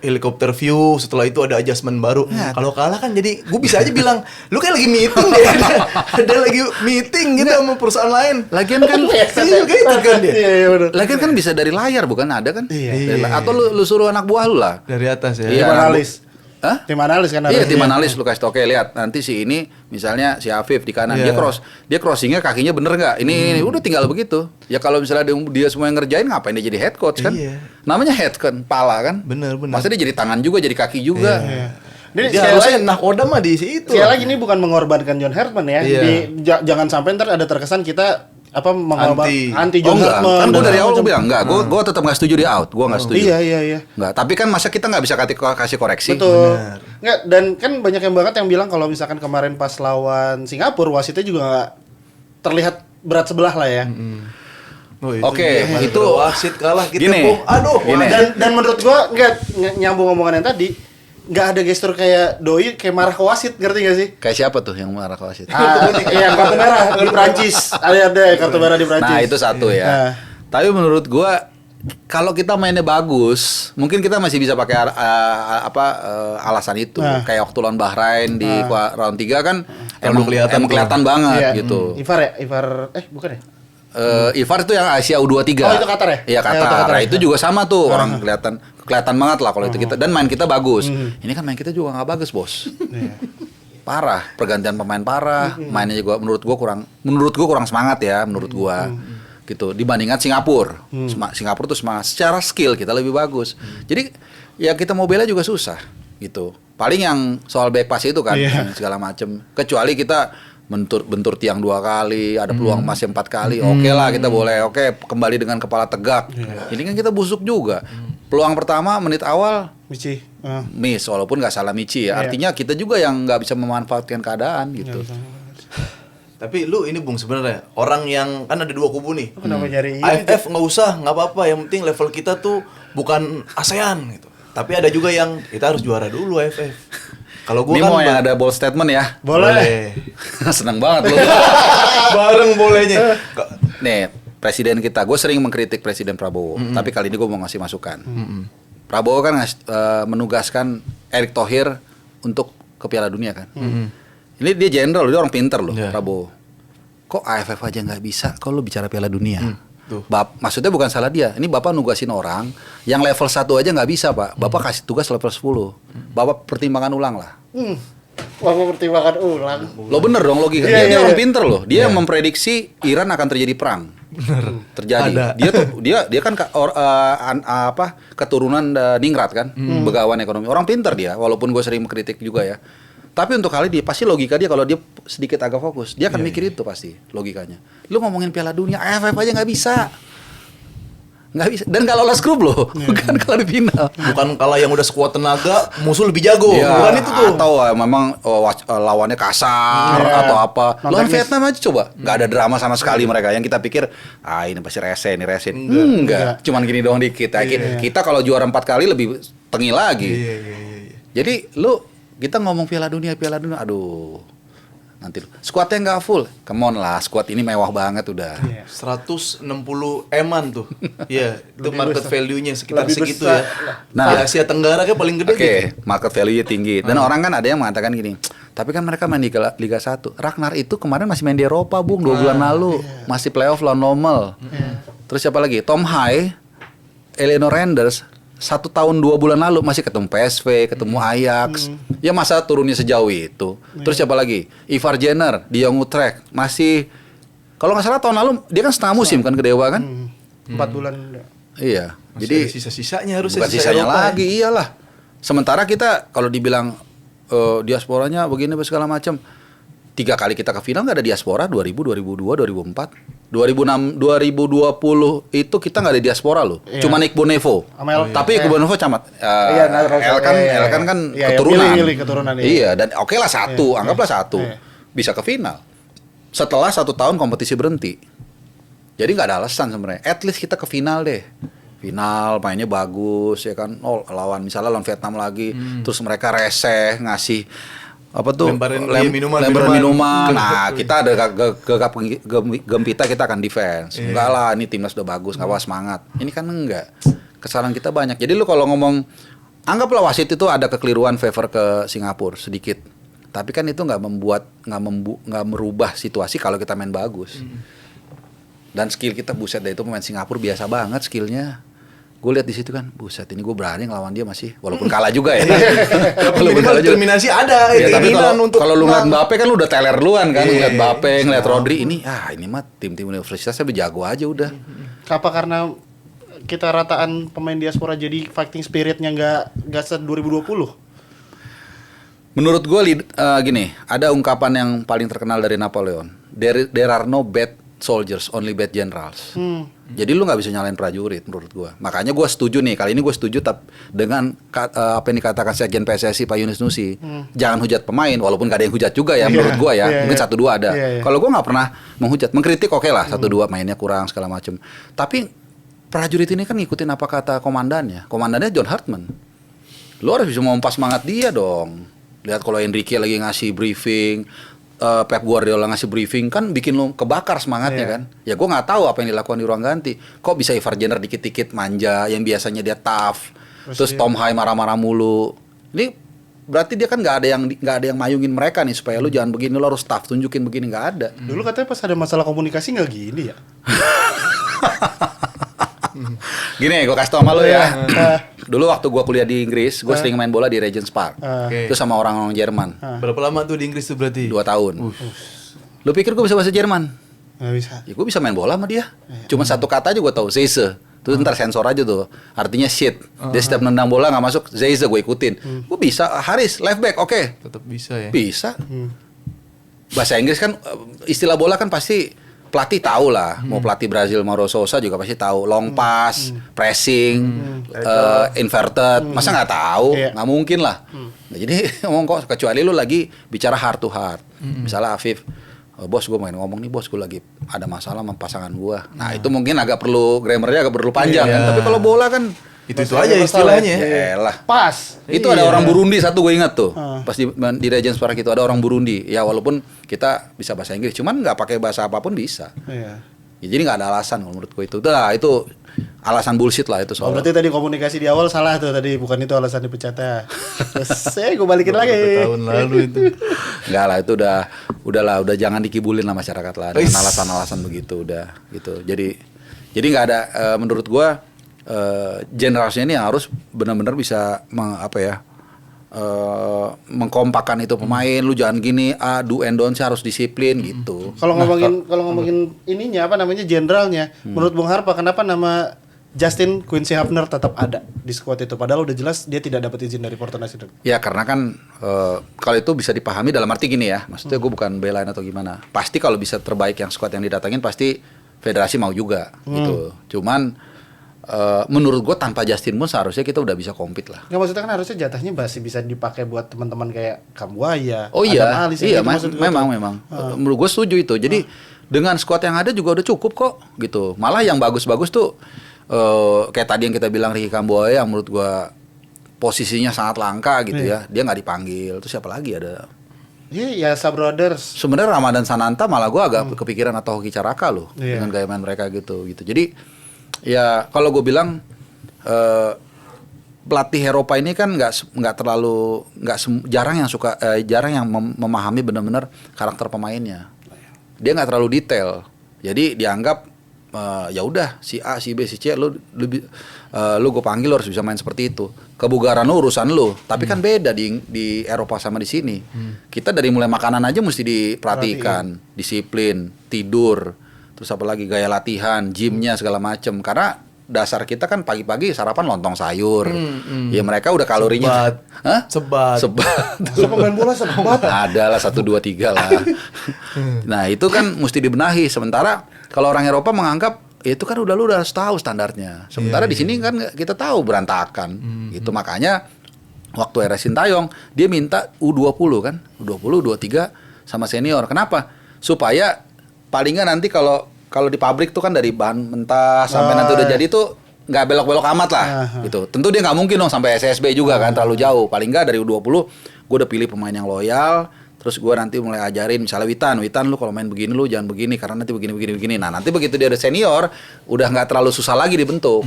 helikopter view, setelah itu ada adjustment baru. Kalau kalah kan jadi gue bisa aja bilang, lu kayak lagi meeting deh. Ada lagi meeting gitu sama perusahaan lain. Lagian kan gitu kan dia. Iya benar. Lagian kan bisa dari layar bukan ada kan? Iya. Atau lu suruh anak buah lu lah. Dari atas ya. Iya. Tim analis. Hah? Tim analis kan Iya, harusnya. tim analis lu kasih tau, oke lihat nanti si ini misalnya si Afif di kanan Iya. dia crossingnya kakinya bener nggak? Ini udah tinggal begitu. Ya kalau misalnya dia semua yang ngerjain ngapain dia jadi head coach kan? Iya. Namanya head kan, pala kan? Bener. Masa dia jadi tangan juga, jadi kaki juga. Ini Dia sekali harusnya lagi, nakoda mah di situ. sekali lagi ini bukan mengorbankan John Hartman ya. Iya. Jangan sampai ntar ada terkesan kita anti Oh John enggak, Hartman. kan gue dan dari awal gue macam. bilang enggak, gue tetap nggak setuju dia out, gue nggak setuju. Iya. Enggak, tapi kan masa kita nggak bisa kasih koreksi? Betul. Nggak, dan kan banyak yang banget yang bilang kalau misalkan kemarin pas lawan Singapura wasitnya juga nggak terlihat berat sebelah lah ya. Oke, itu itu- wasit kalah kita. Gini. Bung. Aduh. Gini. Dan menurut gua nyambung omongan yang tadi, nggak ada gestur kayak doi kayak marah ke wasit, ngerti gak sih? Kayak siapa tuh yang marah ke wasit? Iya, kartu merah di Prancis. Ada kartu merah di Prancis. Nah, itu satu ya. Nah. Tapi menurut gua kalau kita mainnya bagus, mungkin kita masih bisa pakai alasan itu. Nah. Kayak waktu lawan Bahrain di round 3 kan Emang kelihatan banget Iya. gitu. Ivar ya? Bukan ya? Ivar itu yang Asia U23. Oh, itu Qatar ya? Iya, Qatar. Qatar. Nah, itu Ya. juga sama tuh, orang kelihatan banget lah kalau itu kita, dan main kita bagus. Ini kan main kita juga nggak bagus, Bos. Iya. Parah, pergantian pemain parah, mainnya juga menurut gua kurang semangat ya, menurut gua. Gitu dibandingkan Singapura. Singapura tuh semangat, secara skill kita lebih bagus. Jadi ya kita mau bela juga susah gitu. Paling yang soal back pass itu kan yang segala macem. Kecuali kita bentur tiang 2 kali, ada peluang emas 4 kali. Oke lah, kita boleh. Oke, kembali dengan kepala tegak. Ini kan kita busuk juga. Peluang pertama menit awal Michi. miss, walaupun nggak salah Michi ya. Artinya kita juga yang nggak bisa memanfaatkan keadaan gitu. Tapi lu ini Bung sebenarnya orang yang kan ada dua kubu nih. Kenapa nyari ini? AFF nggak usah, nggak apa-apa. Yang penting level kita tuh bukan ASEAN gitu. Tapi ada juga yang kita harus juara dulu AFF. Kalau gua Ini kan mau yang ada bold statement ya. Boleh. Seneng banget loh. Bareng bolehnya. Nih, presiden kita, gue sering mengkritik Presiden Prabowo, tapi kali ini gue mau ngasih masukan. Prabowo kan menugaskan Erick Thohir untuk ke Piala Dunia kan. Ini dia jenderal, dia orang pinter loh, Prabowo. Kok AFF aja nggak bisa? Kok lu bicara Piala Dunia? Maksudnya bukan salah dia. Ini Bapak nugasin orang yang level 1 aja nggak bisa, Pak. Bapak kasih tugas level 10. Bapak pertimbangan ulang lah. Bapak pertimbangkan ulang. Lo bener dong logika. Iya, Dia iya, orang iya. pinter loh. Dia yang memprediksi Iran akan terjadi perang. Terjadi. Ada. Dia kan keturunan Ningrat kan, Begawan ekonomi. Orang pinter dia, walaupun gue sering mengkritik juga ya. Tapi untuk kali dia pasti logika dia kalau dia sedikit agak fokus, dia akan mikir itu pasti logikanya. Lu ngomongin Piala Dunia, AFF aja nggak bisa. Nggak bisa. Dan kalau lolos grup loh, bukan kalau di final. Bukan kalah yang udah sekuat tenaga, musuh lebih jago. Iya, Bukan itu tuh. atau memang lawannya kasar atau apa. Lawan Vietnam aja coba, nggak ada drama sama sekali mereka. Yang kita pikir, ini pasti rese. Enggak. Cuman gini doang dikit. Kita kalau juara 4 kali lebih tengil lagi. Iya. Jadi kita ngomong Piala Dunia, aduh. Nanti skuadnya nggak full. Come on lah, skuad ini mewah banget udah. 160 eman tuh. Iya, itu Lebih market besar. value-nya sekitar Lebih segitu besar. ya. Nah. Di Asia Tenggara kayak paling gede Oke, gitu. market value-nya tinggi. Dan orang kan ada yang mengatakan gini, tapi kan mereka main di Liga 1. Ragnar itu kemarin masih main di Eropa, Bung, 2 bulan lalu. Masih playoff lawan normal. Terus siapa lagi? Tom Hai, Eleanor Renders, 1 tahun 2 bulan lalu masih ketemu PSV, ketemu Ajax. Ya masa turunnya sejauh itu. Terus siapa lagi? Ivar Jenner di Young Utrecht masih, kalau nggak salah tahun lalu dia kan setengah musim kan ke Dewa kan? 4 bulan. Iya. Jadi Jadi sisa-sisanya harusnya bukan sisa sisanya Eropa ya. lagi, iyalah. Sementara kita kalau dibilang diasporanya begini segala macam, 3 kali kita ke final nggak ada diaspora, 2000, 2002, 2004. 2006, 2020 itu kita nggak ada diaspora loh. Iya. Cuma Nick Bonevo. Tapi Nick Bonevo camat. El kan keturunan. Milih keturunan iya. Iya, dan oke lah 1, anggaplah 1. Iya. Bisa ke final. Setelah 1 tahun kompetisi berhenti. Jadi nggak ada alasan sebenarnya. At least kita ke final deh. Final mainnya bagus ya kan. Lawan Vietnam lagi, terus mereka reseh ngasih apa tuh Lemparin minuman. Nah, kita ada gegap gempita, kita akan defense. Enggak lah, ini timnas udah bagus, enggak apa semangat. Ini kan enggak. Kesalahan kita banyak. Jadi lu kalau ngomong, anggaplah wasit itu ada kekeliruan favor ke Singapura sedikit. Tapi kan itu nggak merubah situasi kalau kita main bagus. Dan skill kita buset deh, itu pemain Singapura biasa banget skillnya. Gue lihat di situ kan, buset ini gue berani ngelawan dia masih, walaupun kalah juga ya. Walaupun kalah determinasi ada, Ya, tapi keinginan untuk kalau lu ngeliat Mbappe kan lu udah teler duluan kan, Iya, ngeliat Mbappe, ngeliat Rodri ini mah tim-tim universitasnya berjago aja udah. Apa karena kita rataan pemain diaspora jadi fighting spiritnya nggak se 2020? Menurut gue gini, ada ungkapan yang paling terkenal dari Napoleon. There are no bad soldiers, only bad generals. Jadi lu nggak bisa nyalain prajurit menurut gue. Makanya gue setuju nih, kali ini gue setuju dengan apa yang dikatakan Sekjen PSSI Pak Yunus Nusi. Jangan hujat pemain, walaupun gak ada yang hujat juga ya menurut gue ya. Mungkin 1-2 ada. Kalau gue nggak pernah menghujat, mengkritik oke lah 1-2 mainnya kurang segala macam. Tapi prajurit ini kan ngikutin apa kata komandannya. Komandannya John Hartman. Lu harus bisa memompa semangat dia dong. Lihat kalau Enrique lagi ngasih briefing, Pep Guardiola ngasih briefing kan bikin lu kebakar semangatnya kan. Ya gue nggak tahu apa yang dilakukan di ruang ganti. Kok bisa Ivar Jenner dikit-dikit manja, yang biasanya dia tough. Terus Tom Hai marah-marah mulu. Ini berarti dia kan nggak ada yang mayungin mereka nih supaya lu jangan begini, lu harus tough, tunjukin begini, nggak ada. Dulu katanya pas ada masalah komunikasi nggak gini ya. Gini, gue kasih tau sama lu ya. Dulu waktu gue kuliah di Inggris, gue sering main bola di Regent's Park. Itu sama orang-orang Jerman. Berapa lama tuh di Inggris tuh berarti? 2 tahun. Lu pikir gue bisa bahasa Jerman? Nggak bisa. Ya gue bisa main bola sama dia. Cuma satu kata aja gue tahu, Zeise. Terus ntar sensor aja tuh. Artinya shit. Dia setiap nendang bola nggak masuk, Zeise gue ikutin. Gue bisa, Haris, left back, oke. Tetap bisa ya. Bisa. Bahasa Inggris kan, istilah bola kan pasti pelatih tahu lah. Mau pelatih Brazil Mauro Sousa juga pasti tahu. Long pass, pressing, inverted. Masa nggak tahu? Nggak mungkin lah. Nah, jadi ngomong kok, kecuali lu lagi bicara heart to heart. Misalnya Afif, bos gue main ngomong nih, bos gue lagi ada masalah sama pasangan gue. Nah itu mungkin agak perlu, grammarnya agak perlu panjang kan. Tapi kalau bola kan itu aja istilahnya. ya elah. Pas. Itu ada orang Burundi satu gue ingat tuh. Pas di Regent's Park itu ada orang Burundi. Ya walaupun kita bisa bahasa Inggris, cuman nggak pakai bahasa apapun bisa. Iya. Ya, jadi nggak ada alasan kalau menurut gue itu. Udah itu alasan bullshit lah itu Oh, soal. berarti tadi komunikasi di awal salah tuh tadi, bukan itu alasan dipecatnya. Terus gue balikin lagi. Tahun lalu itu. Enggak lah, itu udah jangan dikibulin lah masyarakat lah dengan alasan-alasan begitu udah gitu. Jadi nggak ada menurut gue generasinya ini harus benar-benar bisa mengkompakkan itu pemain. Lu jangan gini, do and don't harus disiplin gitu. Kalau ngomongin ininya apa namanya jenderalnya, menurut Bung Harpa kenapa nama Justin Quincy Hafner tetap ada di squad itu padahal udah jelas dia tidak dapat izin dari Porto Nacional. Ya karena kan kalau itu bisa dipahami dalam arti gini ya, maksudnya gue bukan belain atau gimana. Pasti kalau bisa terbaik yang squad yang didatangin pasti federasi mau juga gitu. Cuman menurut gue tanpa Justin pun seharusnya kita udah bisa compete lah. Nggak, maksudnya kan harusnya jatahnya masih bisa dipakai buat teman-teman kayak Kambuaya. Oh iya, Adam Alis, iya gitu memang. Menurut gue setuju itu. Jadi dengan squad yang ada juga udah cukup kok gitu. Malah yang bagus-bagus tuh kayak tadi yang kita bilang Ricky Kambuaya yang menurut gue posisinya sangat langka gitu ya. Dia nggak dipanggil. Terus siapa lagi ada? Iya, Yasa Brothers. Sebenarnya Ramadan Sananta malah gue agak kepikiran atau Hoki Caraka loh dengan gaya main mereka gitu. Jadi ya kalau gue bilang pelatih Eropa ini kan jarang yang memahami benar-benar karakter pemainnya. Dia nggak terlalu detail. Jadi dianggap ya udah si A, si B, si C lu gue panggil lu harus bisa main seperti itu. Kebugaran lu urusan lu. Tapi kan beda di Eropa sama di sini. Kita dari mulai makanan aja mesti diperhatikan, disiplin, tidur. Terus apa lagi gaya latihan, gymnya segala macem. Karena dasar kita kan pagi-pagi sarapan lontong sayur. Ya mereka udah kalorinya. Sebat. Siapa main bola sebat? Ada lah 1, 2, 3 lah. Nah itu kan mesti dibenahi. Sementara kalau orang Eropa menganggap itu kan lu udah harus tahu standarnya. Sementara di sini kan kita tahu berantakan. Gitu makanya waktu era Sintayong dia minta U20 kan, U20, U23 sama senior. Kenapa? Supaya paling nggak nanti kalau di pabrik tuh kan dari bahan mentah sampai nanti udah jadi tuh nggak belok-belok amat lah gitu. Tentu dia nggak mungkin dong sampai SSB juga kan terlalu jauh. Paling nggak dari U20 gue udah pilih pemain yang loyal. Terus gue nanti mulai ajarin misalnya Witan lu kalau main begini lu jangan begini karena nanti begini. Nah nanti begitu dia udah senior udah nggak terlalu susah lagi dibentuk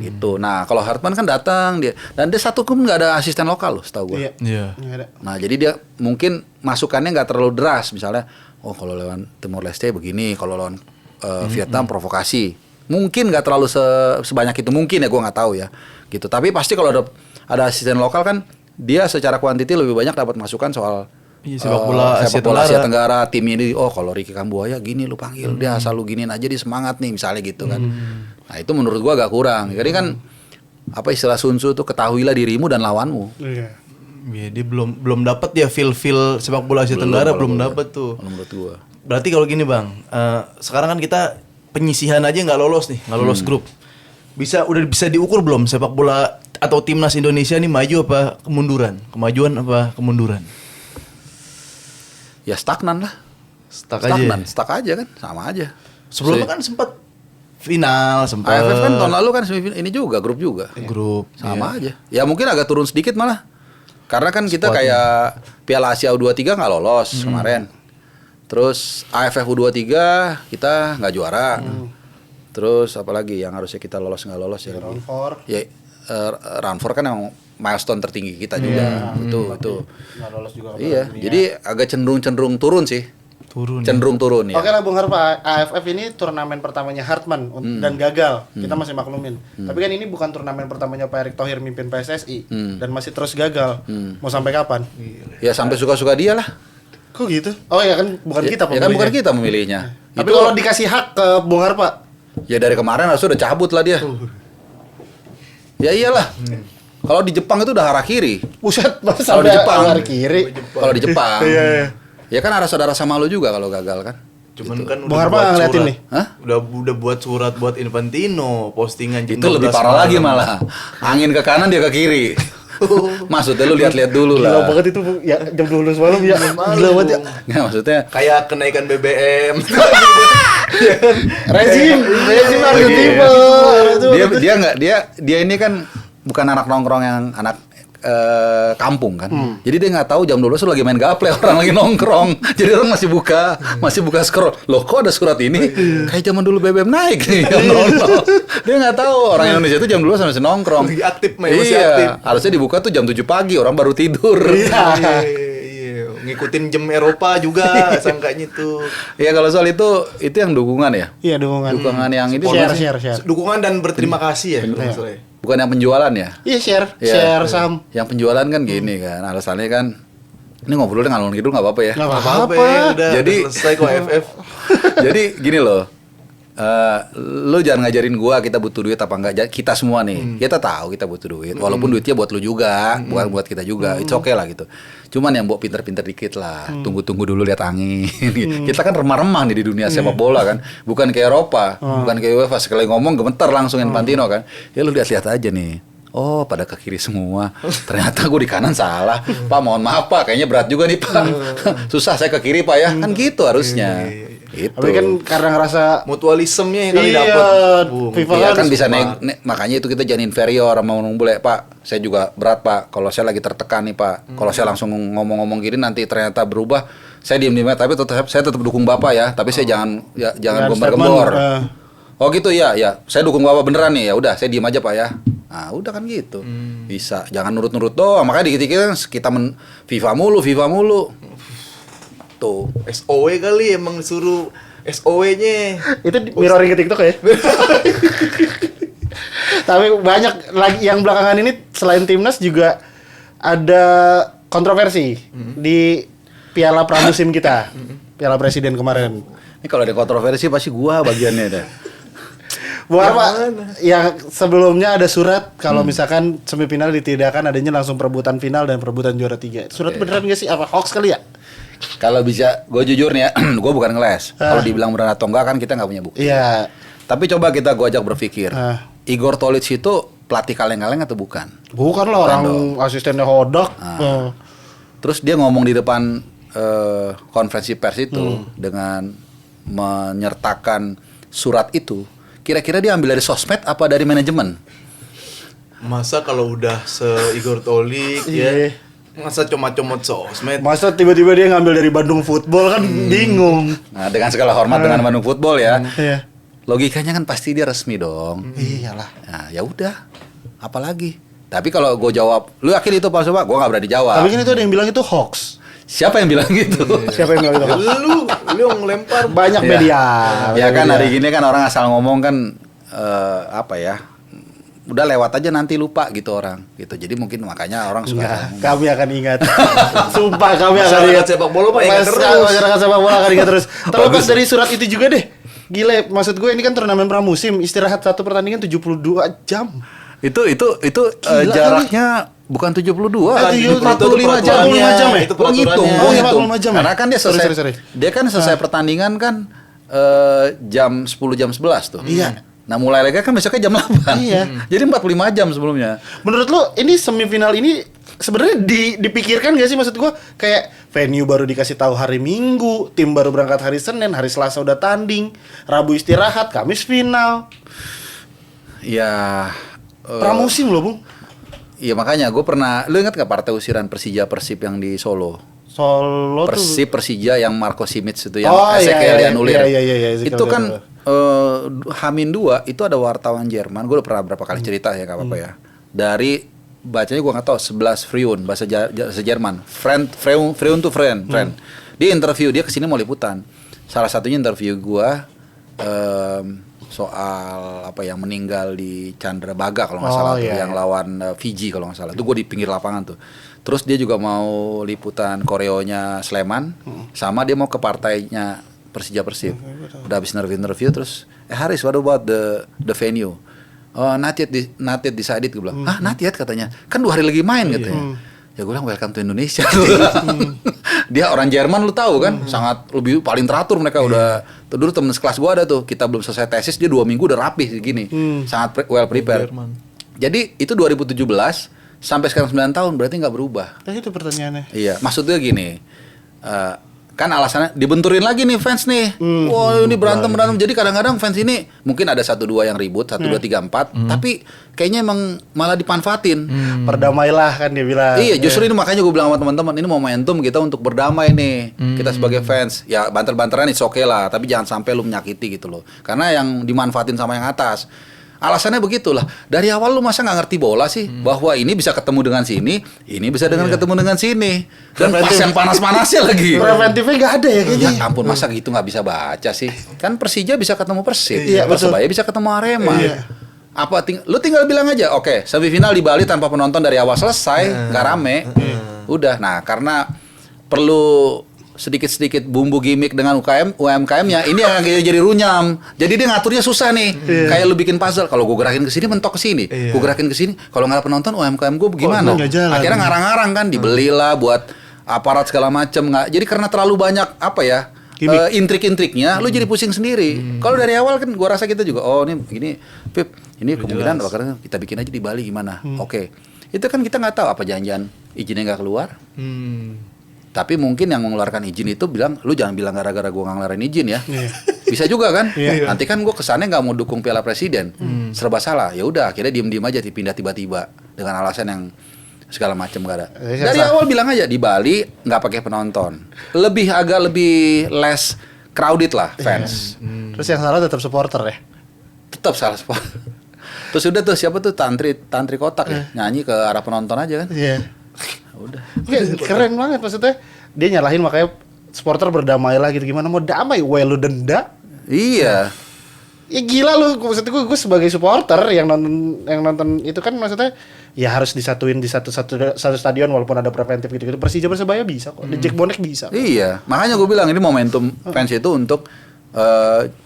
gitu. Nah kalau Hartman kan datang dia dan dia satu pun nggak ada asisten lokal loh setahu gue. Iya. Nah jadi dia mungkin masukannya nggak terlalu deras misalnya. Oh kalau lawan Timor Leste begini, kalau lawan Vietnam provokasi. Mungkin nggak terlalu sebanyak itu mungkin ya gue nggak tahu ya gitu. Tapi pasti kalau ada asisten lokal kan dia secara kuantiti lebih banyak dapat masukan soal sepak bola Asia Tenggara tim ini. Oh kalau Ricky Kambuaya gini lu panggil dia asal lu giniin aja dia semangat nih misalnya gitu kan. Nah itu menurut gue agak kurang. Jadi kan apa istilah Sun Tzu tuh ketahuilah dirimu dan lawanmu. Iya. Ya, dia belum dapat ya feel sepak bola Asia Tenggara belum dapat tuh. Menurut gua. Berarti kalau gini Bang, sekarang kan kita penyisihan aja nggak lolos grup. Udah bisa diukur belum sepak bola atau timnas Indonesia nih maju apa kemunduran? Kemajuan apa kemunduran? Ya stagnan lah. Stuck aja Stuck aja kan, sama aja. Sebelumnya kan sempat final sempat. AFF kan tahun lalu kan semifinal ini juga grup juga. Grup Sama aja. Ya mungkin agak turun sedikit malah. Karena kan kita kayak Piala Asia U23 nggak lolos kemarin. Terus AFF U23 kita nggak juara. Terus apalagi yang harusnya kita lolos nggak lolos ya? Round 4. Ya round 4 kan yang milestone tertinggi kita juga. Itu. Nggak lolos juga. Iya. Jadi agak cenderung turun sih. Cenderung turun ya. Oke lah Bung Harpa, AFF ini turnamen pertamanya Hartman dan gagal. Kita masih maklumin. Tapi kan ini bukan turnamen pertamanya Pak Erick Thohir mimpin PSSI dan masih terus gagal. Mau sampai kapan? Ya sampai suka-suka dia lah. Kok gitu? Oh ya kan bukan kita Ya kan bukan kita memilihnya. Tapi kalau dikasih hak ke Bung Harpa, Ya dari kemarin harusnya udah cabut lah dia. Ya iyalah. Kalau di Jepang itu udah harakiri. buset, masa Kalau di sampai Jepang. arah kiri. Kalau di Jepang. Iya. Ya kan rasa malu juga kalau gagal kan. Cuman kan Bung Harpa buat ngeliatin surat. nih. Hah? Udah buat surat buat Infantino, postingan jam Itu lebih 12 parah malam. lagi malah. Angin ke kanan dia ke kiri. Maksudnya lu lihat-lihat dulu Gila lah. banget itu ya jam 12 malam ya. Gila banget ya. Nggak, maksudnya Kayak kenaikan BBM. Rezim harus tipe. dia ini kan bukan anak nongkrong yang anak kampung kan. Jadi dia nggak tahu jam 12 tuh lagi main gaple, orang lagi nongkrong. Jadi orang masih buka scroll. Loh kok ada surat ini? Kayak zaman dulu BBM naik nih. Dia nggak tahu orang Indonesia itu jam 12 masih nongkrong. Lagi aktif, masih iya, aktif. harusnya dibuka tuh jam 7 pagi, orang baru tidur. Iya. Ngikutin jam Eropa juga sangkanya tuh. Iya kalau soal itu yang dukungan ya. Iya dukungan. Dukungan yang ini Share. Dukungan dan berterima kasih ya maksudnya. bukan yang penjualan ya. Iya share Iya. saham. Yang penjualan kan gini kan, alasannya kan ini ngobrolnya ngalor ngidul nggak apa-apa ya. Nggak Apa-apa apa-apa. ya, udah Jadi- selesai kok FF. Jadi gini loh, lu jangan ngajarin gua kita butuh duit apa enggak. Kita semua nih, kita tahu kita butuh duit. Walaupun duitnya buat lu juga, bukan buat kita juga. It's okay lah gitu. Cuman yang buat pinter-pinter dikit lah. Tunggu-tunggu dulu lihat angin. Kita kan remah-remah nih di dunia sepak bola kan. Bukan kayak Eropa, bukan kayak UEFA. Sekali ngomong gemetar langsung Infantino kan. Ya lu lihat-lihat aja nih. Oh, pada ke kiri semua. Ternyata gue di kanan salah. Pak, mohon maaf Pak, kayaknya berat juga nih Pak. Susah saya ke kiri Pak ya. Kan gitu harusnya. Gitu. Tapi kan karena ngerasa Mutualismenya yang kali iya, dapat. FIFA Iya kan harus- bisa makanya itu kita jangan inferior sama ngomong bule Pak. Saya juga berat Pak. Kalau saya lagi tertekan nih Pak. Kalau saya langsung ngomong-ngomong gini nanti ternyata berubah. Saya diem-diem aja, tapi saya tetap dukung Bapak ya. Tapi saya jangan Jangan gembar-gembor. statement, Oh gitu ya. Saya dukung Bapak beneran nih. Ya udah, saya diem aja Pak ya. Nah, udah kan gitu. Bisa. Jangan nurut-nurut doang. Makanya dikit-dikit kan kita FIFA mulu. Tuh. SOW kali emang disuruh SOW-nya. itu mirroring ke TikTok ya. Tapi banyak lagi yang belakangan ini selain timnas juga ada kontroversi di Piala Pramusim kita. Piala Presiden kemarin. Ini kalau ada kontroversi pasti gua bagiannya deh. Bukan Pak, yang sebelumnya ada surat kalau misalkan semifinal ditidakkan adanya langsung perebutan final dan perebutan juara 3. Surat beneran nggak sih? Apa hoax kali ya? Kalau bisa, gue jujur nih ya, gue bukan ngeles. Kalau dibilang benar atau enggak kan kita nggak punya bukti. Iya. Tapi coba gue ajak berpikir. Ah. Igor Tolic itu pelatih kaleng-kaleng atau bukan? Bukan lah orang asistennya Hodak. Terus dia ngomong di depan konferensi pers itu dengan menyertakan surat itu. Kira-kira dia ambil dari sosmed apa dari manajemen? Masa kalau udah se-Igor Tolik Iya. ya. Masa comot-comot sosmed. Masa tiba-tiba dia ngambil dari Bandung Football kan bingung. Nah, dengan segala hormat dengan Bandung Football ya. Iya. Logikanya kan pasti dia resmi dong. Iyalah. Nah, ya udah. Apalagi? Tapi kalau gue jawab, lu yakin itu palsu Pak? Gue nggak berani jawab. Tapi kan itu ada yang bilang itu hoax. Siapa yang bilang gitu? Siapa yang bilang itu hoax? Lu yang ngelempar. Banyak Ya. media. Ya kan Media. hari gini kan orang asal ngomong kan apa ya? Udah lewat aja nanti lupa gitu orang gitu. Jadi mungkin makanya orang suka Enggak, ngomong. kami akan ingat. Sumpah kami akan Masyarakat ingat. sepak bola mah ingat terus. Masyarakat sepak bola akan ingat terus. Terlepas Bagus. dari surat itu juga deh. Gile, maksud gue ini kan turnamen pramusim, istirahat satu pertandingan 72 jam. Itu Gila jaraknya bukan 72, Eh, 45 jam. 45 jam ya? Itu Gua ngitung, peraturannya. gua Oh, ngitung. 45 jam ya? Karena kan dia Sorry, selesai sorry. dia kan selesai pertandingan kan jam 10 jam 11 tuh. Iya. Nah, mulai lagi kan besoknya jam 8. Iya. Jadi 45 jam sebelumnya. Menurut lu ini semifinal ini sebenarnya dipikirkan gak sih, maksud gua kayak venue baru dikasih tahu hari Minggu, tim baru berangkat hari Senin, hari Selasa udah tanding, Rabu istirahat, Kamis final. Ya Pramusim loh, Bung. iya makanya gue pernah, lu ingat gak partai usiran Persija Persib yang di Solo? Solo tuh. Persib Persija yang Marco Simic itu yang Oh, iya, Ezekiel iya, Yanulir. iya, Ezekiel Itu kan Yanulir. Hamin 2 itu ada wartawan Jerman, gue udah pernah berapa kali cerita ya, gak apa-apa ya. Dari bacanya gue nggak tahu 11 Freun bahasa Jerman, Freun tuh friend. Dia interview, dia kesini mau liputan. Salah satunya interview gue soal apa yang meninggal di Chandrabaga kalau nggak salah tuh, iya, yang lawan Fiji kalau nggak salah. Itu gue di pinggir lapangan tuh. Terus dia juga mau liputan koreonya Sleman, sama dia mau ke partainya Persija Persib. Udah habis interview terus, Haris, what about the venue? Oh, not yet decided, gue bilang. Hah, not yet katanya. Kan 2 hari lagi main katanya. Ya gue bilang welcome to Indonesia. Dia orang Jerman lu tahu kan, sangat lebih paling teratur mereka udah. Dulu temen sekelas gue ada tuh, kita belum selesai tesis dia 2 minggu udah rapih gini. Sangat well prepared. Jadi itu 2017 sampai sekarang 9 tahun berarti nggak berubah. Nah, itu pertanyaannya. Iya, maksudnya gini. Kan alasannya dibenturin lagi nih fans nih. Wah, ini berantem. Jadi kadang-kadang fans ini mungkin ada 1-2 yang ribut, 1 2 3 4, tapi kayaknya emang malah dimanfaatin. Perdamailah kan dia bilang. Iya, justru ini makanya gue bilang sama teman-teman, ini momentum kita untuk berdamai nih. Kita sebagai fans, ya banter-banteran itu oke lah, tapi jangan sampai lu menyakiti gitu loh. Karena yang dimanfaatin sama yang atas. Alasannya begitulah. Dari awal lu masa nggak ngerti bola sih, bahwa ini bisa ketemu dengan sini, ini bisa ketemu dengan sini, dan pas yang panas-panasnya lagi. Preventifnya nggak ada ya kayaknya. Ya ampun, masa gitu nggak bisa baca sih? Kan Persija bisa ketemu Persib, Iya, betul. Persebaya bisa ketemu Arema. Iya. Apa lu tinggal bilang aja, oke, semifinal di Bali tanpa penonton dari awal selesai, nggak rame. Udah. Nah, karena perlu sedikit-sedikit bumbu gimmick dengan UMKM-nya, ini yang jadi runyam. Jadi dia ngaturnya susah nih. Kayak lu bikin puzzle, kalau gue gerakin ke sini mentok ke sini. Gue gerakin ke sini, kalau nggak ada penonton UMKM gue gimana? nggak jalan? Akhirnya ngarang-ngarang kan, dibelilah buat aparat segala macem. Nggak, jadi karena terlalu banyak apa ya? Intrik-intriknya, lu jadi pusing sendiri. Kalau dari awal kan gue rasa kita juga, oh ini Pip, ini kemungkinan bakal kita bikin aja di Bali gimana? Oke. Itu kan kita nggak tahu apa janjian izinnya nggak keluar. Tapi mungkin yang mengeluarkan izin itu bilang, lu jangan bilang gara-gara gue nggak ngeluarin izin ya. Bisa juga kan? Nanti kan gue kesannya nggak mau dukung Piala Presiden, serba salah. Ya udah, akhirnya diem-diem aja dipindah tiba-tiba dengan alasan yang segala macam gak ada. Dari awal bilang aja di Bali nggak pakai penonton, agak lebih less crowded lah fans. Terus yang salah tetap supporter ya. Tetap salah sport. Terus udah tuh siapa tuh tantri kotak ya, nyanyi ke arah penonton aja kan? Iya. Udah. Oke, keren banget maksudnya. Dia nyalahin makanya supporter berdamai lah gitu. Gimana mau damai? Lu denda? Iya. Ya gila lu. Maksudnya gue sebagai supporter yang nonton itu kan maksudnya ya harus disatuin di satu stadion walaupun ada preventif gitu-gitu. Persija Persebaya bisa kok. Di Jack Bonek bisa kok. Iya, makanya gue bilang ini momentum fans itu untuk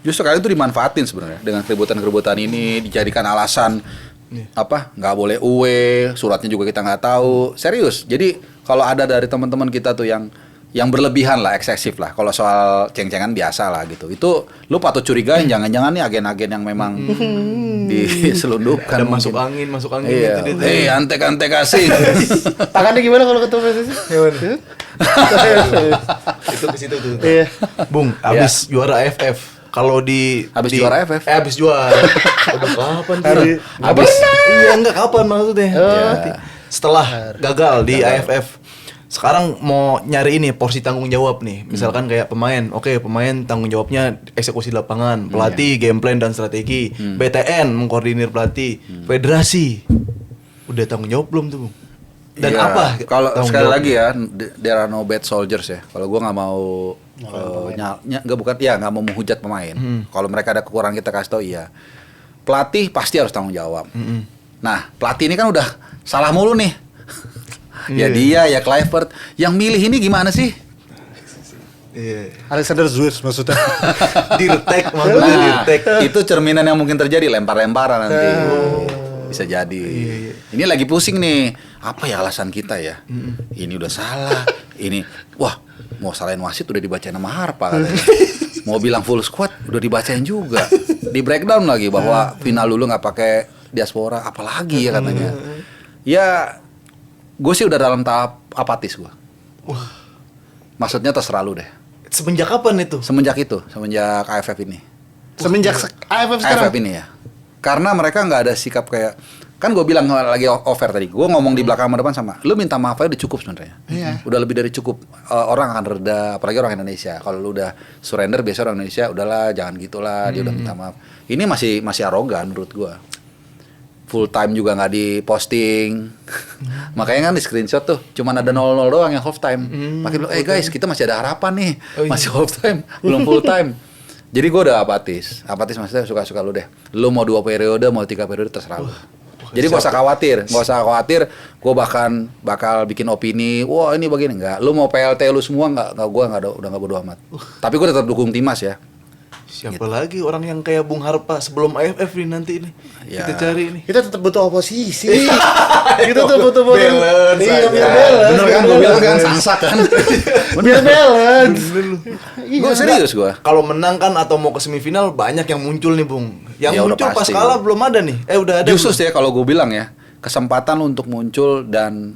justru kali itu dimanfaatin sebenarnya dengan keributan-keributan ini, dijadikan alasan apa nggak boleh UE, suratnya juga kita nggak tahu. Serius, jadi kalau ada dari teman-teman kita tuh yang berlebihan lah, eksesif lah, kalau soal ceng-cengan biasa lah gitu, itu lu patut curigain, jangan-jangan nih agen-agen yang memang diselundupkan. Ada masuk angin iya. gitu. Antek-antek kasih. Tangannya gimana kalau ketemu PSSI? Itu ke situ tuh. Iya. Bung, abis juara AFF. Kalau Habis juara AFF? Habis juara. Udah kapan Hari- tuh? Habis. Iya, enggak kapan maksudnya. Iya. Setelah gagal di AFF. Sekarang mau nyari ini porsi tanggung jawab nih. Misalkan kayak pemain, oke, pemain tanggung jawabnya eksekusi lapangan, pelatih game plan dan strategi, BTN mengkoordinir pelatih, federasi. Udah tanggung jawab belum tuh, Bung? Dan Iya, apa? Kalau tanggung sekali jawab? lagi ya, there are no bad soldiers ya. Kalau gue nggak mau nggak mau menghujat pemain. Kalau mereka ada kekurangan kita kasih tau iya. Pelatih pasti harus tanggung jawab. Nah, pelatih ini kan udah salah mulu nih. Ya dia, ya Kluivert. Yang milih ini gimana sih? Iya. Alexander Zuyers maksudnya. Dirtek maksudnya dirtek. Itu cerminan yang mungkin terjadi, lempar-lemparan nanti. Bisa jadi. Ini lagi pusing nih. Apa ya alasan kita ya? Ini udah salah. Ini, wah, mau salahin wasit udah dibacain sama Harpa katanya. Mau bilang full squad udah dibacain juga. Di breakdown lagi bahwa final dulu nggak pakai diaspora, apalagi ya katanya. Ya gue sih udah dalam tahap apatis gue. Maksudnya terserah lu deh. Semenjak kapan itu? Semenjak AFF ini. Semenjak AFF sekarang. AFF ini ya. Karena mereka nggak ada sikap kayak, kan gue bilang lagi offer tadi, gue ngomong di belakang sama depan sama, lu minta maaf aja udah cukup sebenarnya. Iya. Udah lebih dari cukup. Orang akan reda, apalagi orang Indonesia. Kalau lu udah surrender, biasa orang Indonesia, udahlah jangan gitulah, dia udah minta maaf. Ini masih arogan menurut gue. Full time juga nggak diposting. Makanya kan di screenshot tuh cuman ada 0-0 doang yang half time. Makin guys, kita masih ada harapan nih. Masih half time, belum full time. Jadi gue udah apatis maksudnya suka-suka lu deh. Lu mau 2 periode, mau 3 periode terserah lu. Jadi gak usah khawatir. Gue bakal bikin opini. Wah ini begini enggak. Lu mau PLT lu semua enggak gue udah nggak bodo amat. Tapi gue tetap dukung Timas ya. Siapa lagi orang yang kayak Bung Harpa sebelum AFF nih nanti ini? Ya. Kita cari ini. Kita tetap butuh oposisi. Kita tuh butuh balance. Iya, biar Nah, balance. Bener kan gue bilang kan sangsak kan. Biar balance. Gue serius gue. Kalau menang kan atau mau ke semifinal banyak yang muncul nih Bung. Yang Ya, udah muncul pas pasti. kalah belum ada nih. Udah ada. Justru sih kalau gue bilang ya, kesempatan untuk muncul dan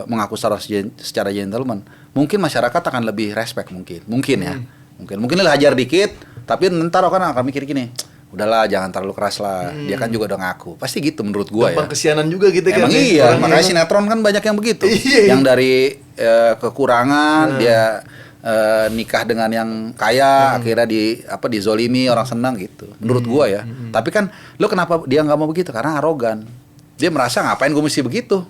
mengaku secara gentleman, mungkin masyarakat akan lebih respect mungkin ya. Mungkin lu hajar dikit, tapi ntar orang akan mikir gini, udahlah jangan terlalu keras lah. Dia kan juga udah ngaku. Pasti gitu menurut gua ya. Gampang kesianan juga gitu kan. Emang iya, makanya sinetron kan banyak yang begitu. Iya. Yang dari kekurangan dia nikah dengan yang kaya, akhirnya dizolimi, orang senang gitu. Menurut gua ya. Tapi kan lu kenapa dia nggak mau begitu? Karena arogan. Dia merasa ngapain gue mesti begitu?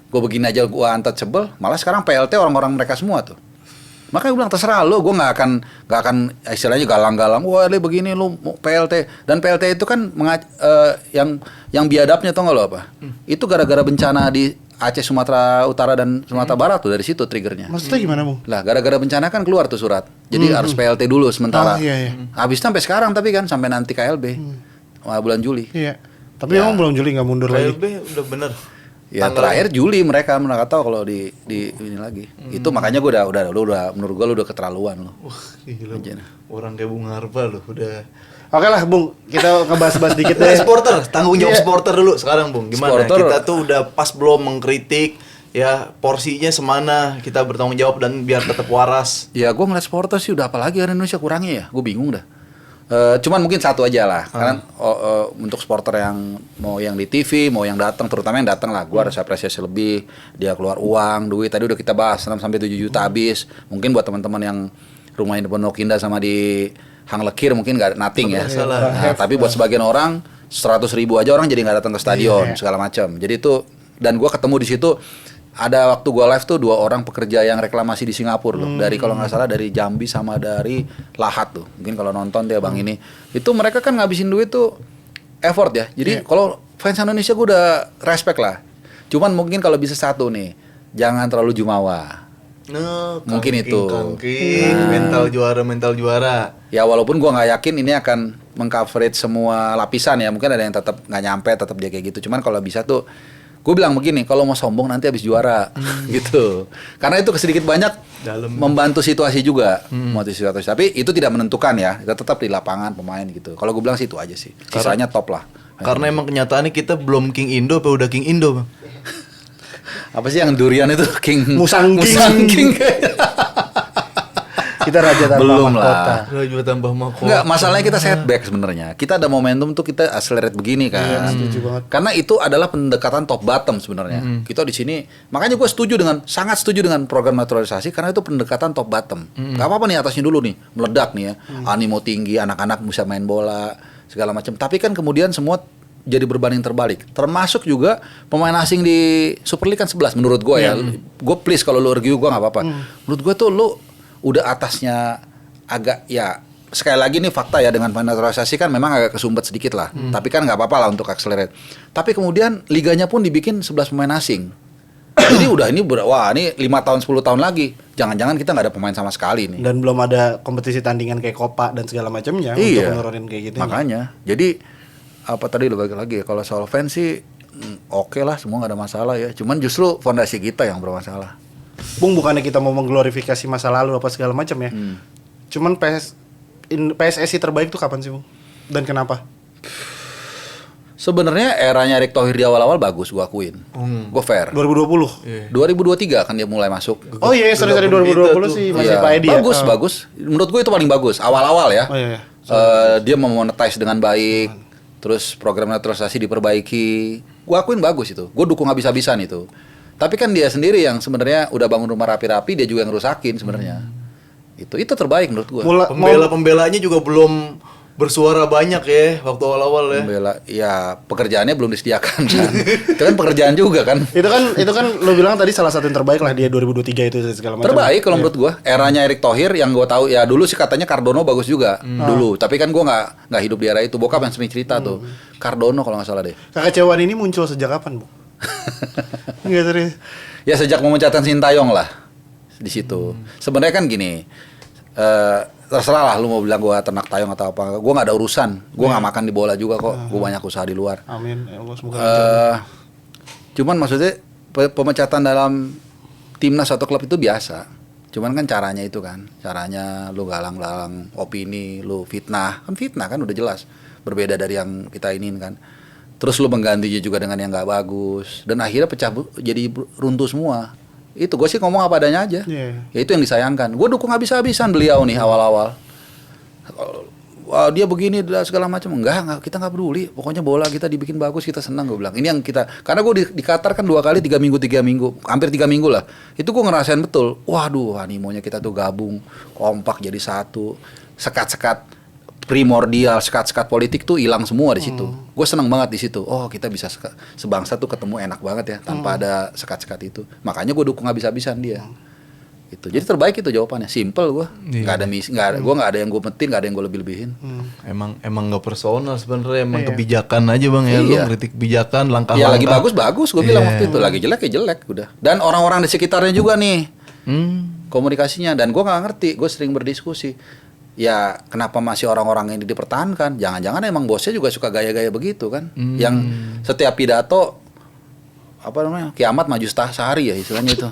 Gue begini aja gue untouchable, malah sekarang PLT orang-orang mereka semua tuh. Makanya gue bilang terserah lu, gue nggak akan istilahnya galang-galang. Wah lu begini lu mau PLT, dan PLT itu kan yang biadabnya tau nggak lo apa? Itu gara-gara bencana di Aceh, Sumatera Utara dan Sumatera Barat tuh, dari situ triggernya. Maksudnya gimana, Bung? Lah gara-gara bencana kan keluar tuh surat, jadi harus PLT dulu sementara. Oh, iya. Habis sampai sekarang tapi kan sampai nanti KLB bulan Juli. Iya. Tapi emang belum Juli nggak mundur lagi. KLB udah bener. Ya terakhir Juli mereka tahu kalau di ini lagi. Itu makanya gue udah menurut gue lu udah keterlaluan lu. Wah, gila. Aja. Orang kayak Bung Harpa loh udah. Oke lah, Bung. Kita ngebahas-bahas dikit Nah, deh. supporter, tanggung jawab Iya. supporter dulu sekarang Bung. Gimana? Supporter. Kita tuh udah pas belum mengkritik ya porsinya semana kita bertanggung jawab dan biar tetap waras. Ya gue ngeliat supporter sih udah apalagi orang Indonesia kurangnya ya. Gue bingung dah. Cuman mungkin satu aja lah. Karena untuk supporter yang mau yang di TV, mau yang datang, terutama yang datang lah, gue harus apresiasi lebih. Dia keluar uang, duit. Tadi udah kita bahas 6-7 juta habis. Mungkin buat teman-teman yang rumahnya di Pondok Indah sama di Hang Lekir mungkin nggak nothing ya. Nah, tapi buat sebagian orang 100.000 aja orang jadi nggak datang ke stadion segala macam. Jadi itu, dan gue ketemu di situ. Ada waktu gue live tuh 2 orang pekerja yang reklamasi di Singapura loh. Dari kalau nggak salah dari Jambi sama dari Lahat tuh. Mungkin kalau nonton dia bang ini. Itu mereka kan ngabisin duit tuh effort ya. Jadi kalau fans Indonesia gue udah respect lah. Cuman mungkin kalau bisa satu nih, jangan terlalu jumawa. Mungkin itu. Mental juara. Ya walaupun gue nggak yakin ini akan mengcoverage semua lapisan ya. Mungkin ada yang tetap nggak nyampe, tetap dia kayak gitu. Cuman kalau bisa tuh, gue bilang begini, kalau mau sombong nanti habis juara gitu. Karena itu sedikit banyak membantu situasi juga, situasi. Tapi itu tidak menentukan ya. Kita tetap di lapangan pemain gitu. Kalau gue bilang sih itu aja sih. Sisanya top lah. Karena emang kenyataannya kita belum King Indo apa udah King Indo, Bang? Apa sih yang durian itu King Musang King. Kita raja tanpa Belum mahkota. lah. Juga tambah mahkota. Enggak, masalahnya kita setback sebenarnya. Kita ada momentum tuh kita accelerate begini kan. Setuju banget. Karena itu adalah pendekatan top bottom sebenarnya. Kita di sini, makanya gue sangat setuju dengan program naturalisasi karena itu pendekatan top bottom. Gak apa-apa nih atasnya dulu nih, meledak nih ya. Animo tinggi, anak-anak bisa main bola, segala macam. Tapi kan kemudian semua jadi berbanding terbalik. Termasuk juga pemain asing di Super League kan 11 menurut gue ya. Gue please kalau lu review gue gak apa-apa. Menurut gue tuh lu udah atasnya agak ya, sekali lagi nih fakta ya, dengan naturalisasi kan memang agak kesumbat sedikit lah. Tapi kan nggak apa-apa lah untuk accelerate. Tapi kemudian liganya pun dibikin 11 pemain asing. Jadi udah ini 5 tahun 10 tahun lagi. Jangan-jangan kita nggak ada pemain sama sekali nih. Dan belum ada kompetisi tandingan kayak Copa dan segala macamnya untuk menurunin kayak gitu. Makanya. Jadi apa tadi lo bagi lagi ya, kalau soal fans sih oke lah, semua nggak ada masalah ya. Cuman justru fondasi kita yang bermasalah. Bung, bukannya kita mau mengglorifikasi masa lalu apa segala macam ya. Cuman PSSI terbaik tuh kapan sih, Bung? Dan kenapa? Sebenarnya eranya Erick Thohir di awal-awal bagus, gua akuin. Gua fair. 2020. 2023 kan dia mulai masuk. Oh iya, sorry 2020 sih masih Iya, Pak Edi ya. bagus, bagus. Menurut gue itu paling bagus awal-awal ya. Oh iya. Dia memonetize dengan baik, terus program naturalisasi diperbaiki. Gue akuin bagus itu. Gue dukung habis-habisan itu. Tapi kan dia sendiri yang sebenarnya udah bangun rumah rapi-rapi, dia juga yang rusakin sebenarnya. Itu terbaik menurut gue. Pembela-pembelanya juga belum bersuara banyak ya waktu awal-awal ya. Pembela, ya pekerjaannya belum disediakan kan. Itu kan pekerjaan juga kan. Itu kan lo bilang tadi salah satu yang terbaik lah dia 2023 itu segala macam. Terbaik kalau menurut gua. Eranya Erick Thohir yang gua tahu ya dulu sih katanya Cardono bagus juga dulu. Tapi kan gua nggak hidup di era itu. Bokap yang sering cerita tuh. Cardono kalau nggak salah deh. Kekecewaan ini muncul sejak kapan, Bu? Enggak serius. Ya sejak memecahkan Sintayong lah di situ. Sebenarnya kan gini. Terserah lah lu mau bilang gua ternak tayong atau apa. Gua nggak ada urusan. Gua nggak makan di bola juga kok. Gua banyak usaha di luar. Amin. Ya Allah semoga Cuman maksudnya pemecatan dalam timnas atau klub itu biasa. Cuman kan caranya itu kan. Caranya lu galang-galang opini, lu fitnah. Kan fitnah kan udah jelas. Berbeda dari yang kita iniin kan. Terus lu menggantinya juga dengan yang nggak bagus. Dan akhirnya jadi runtuh semua. Itu gue sih ngomong apa adanya aja. Ya itu yang disayangkan. Gue dukung habis-habisan beliau nih awal-awal. Wah, dia begini segala macam. Enggak, kita nggak peduli. Pokoknya bola kita dibikin bagus, kita senang, gue bilang. Ini yang kita, karena gue di Qatar kan 2 kali 3 minggu, hampir 3 minggu lah. Itu gue ngerasain betul. Waduh, animonya kita tuh gabung, kompak jadi satu, sekat-sekat primordial, sekat-sekat politik tuh hilang semua di situ. Gue seneng banget di situ. Oh, kita bisa sebangsa tuh ketemu enak banget ya tanpa ada sekat-sekat itu. Makanya gue dukung habis-habisan dia. Itu. Jadi terbaik itu jawabannya. Simple gue. Nggak ada misi, gue nggak ada yang gue penting, nggak ada yang gue lebih-lebihin. Emang nggak personal sebenarnya, emang kebijakan aja bang ya. Lu kritik kebijakan, langkah-langkah. Ya lagi bagus gue bilang waktu itu. Lagi jelek ya jelek udah. Dan orang-orang di sekitarnya juga nih komunikasinya. Dan gue nggak ngerti. Gue sering berdiskusi. Ya kenapa masih orang-orang ini dipertahankan? Jangan-jangan emang bosnya juga suka gaya-gaya begitu kan? Yang setiap pidato apa namanya kiamat maju sehari ya istilahnya itu.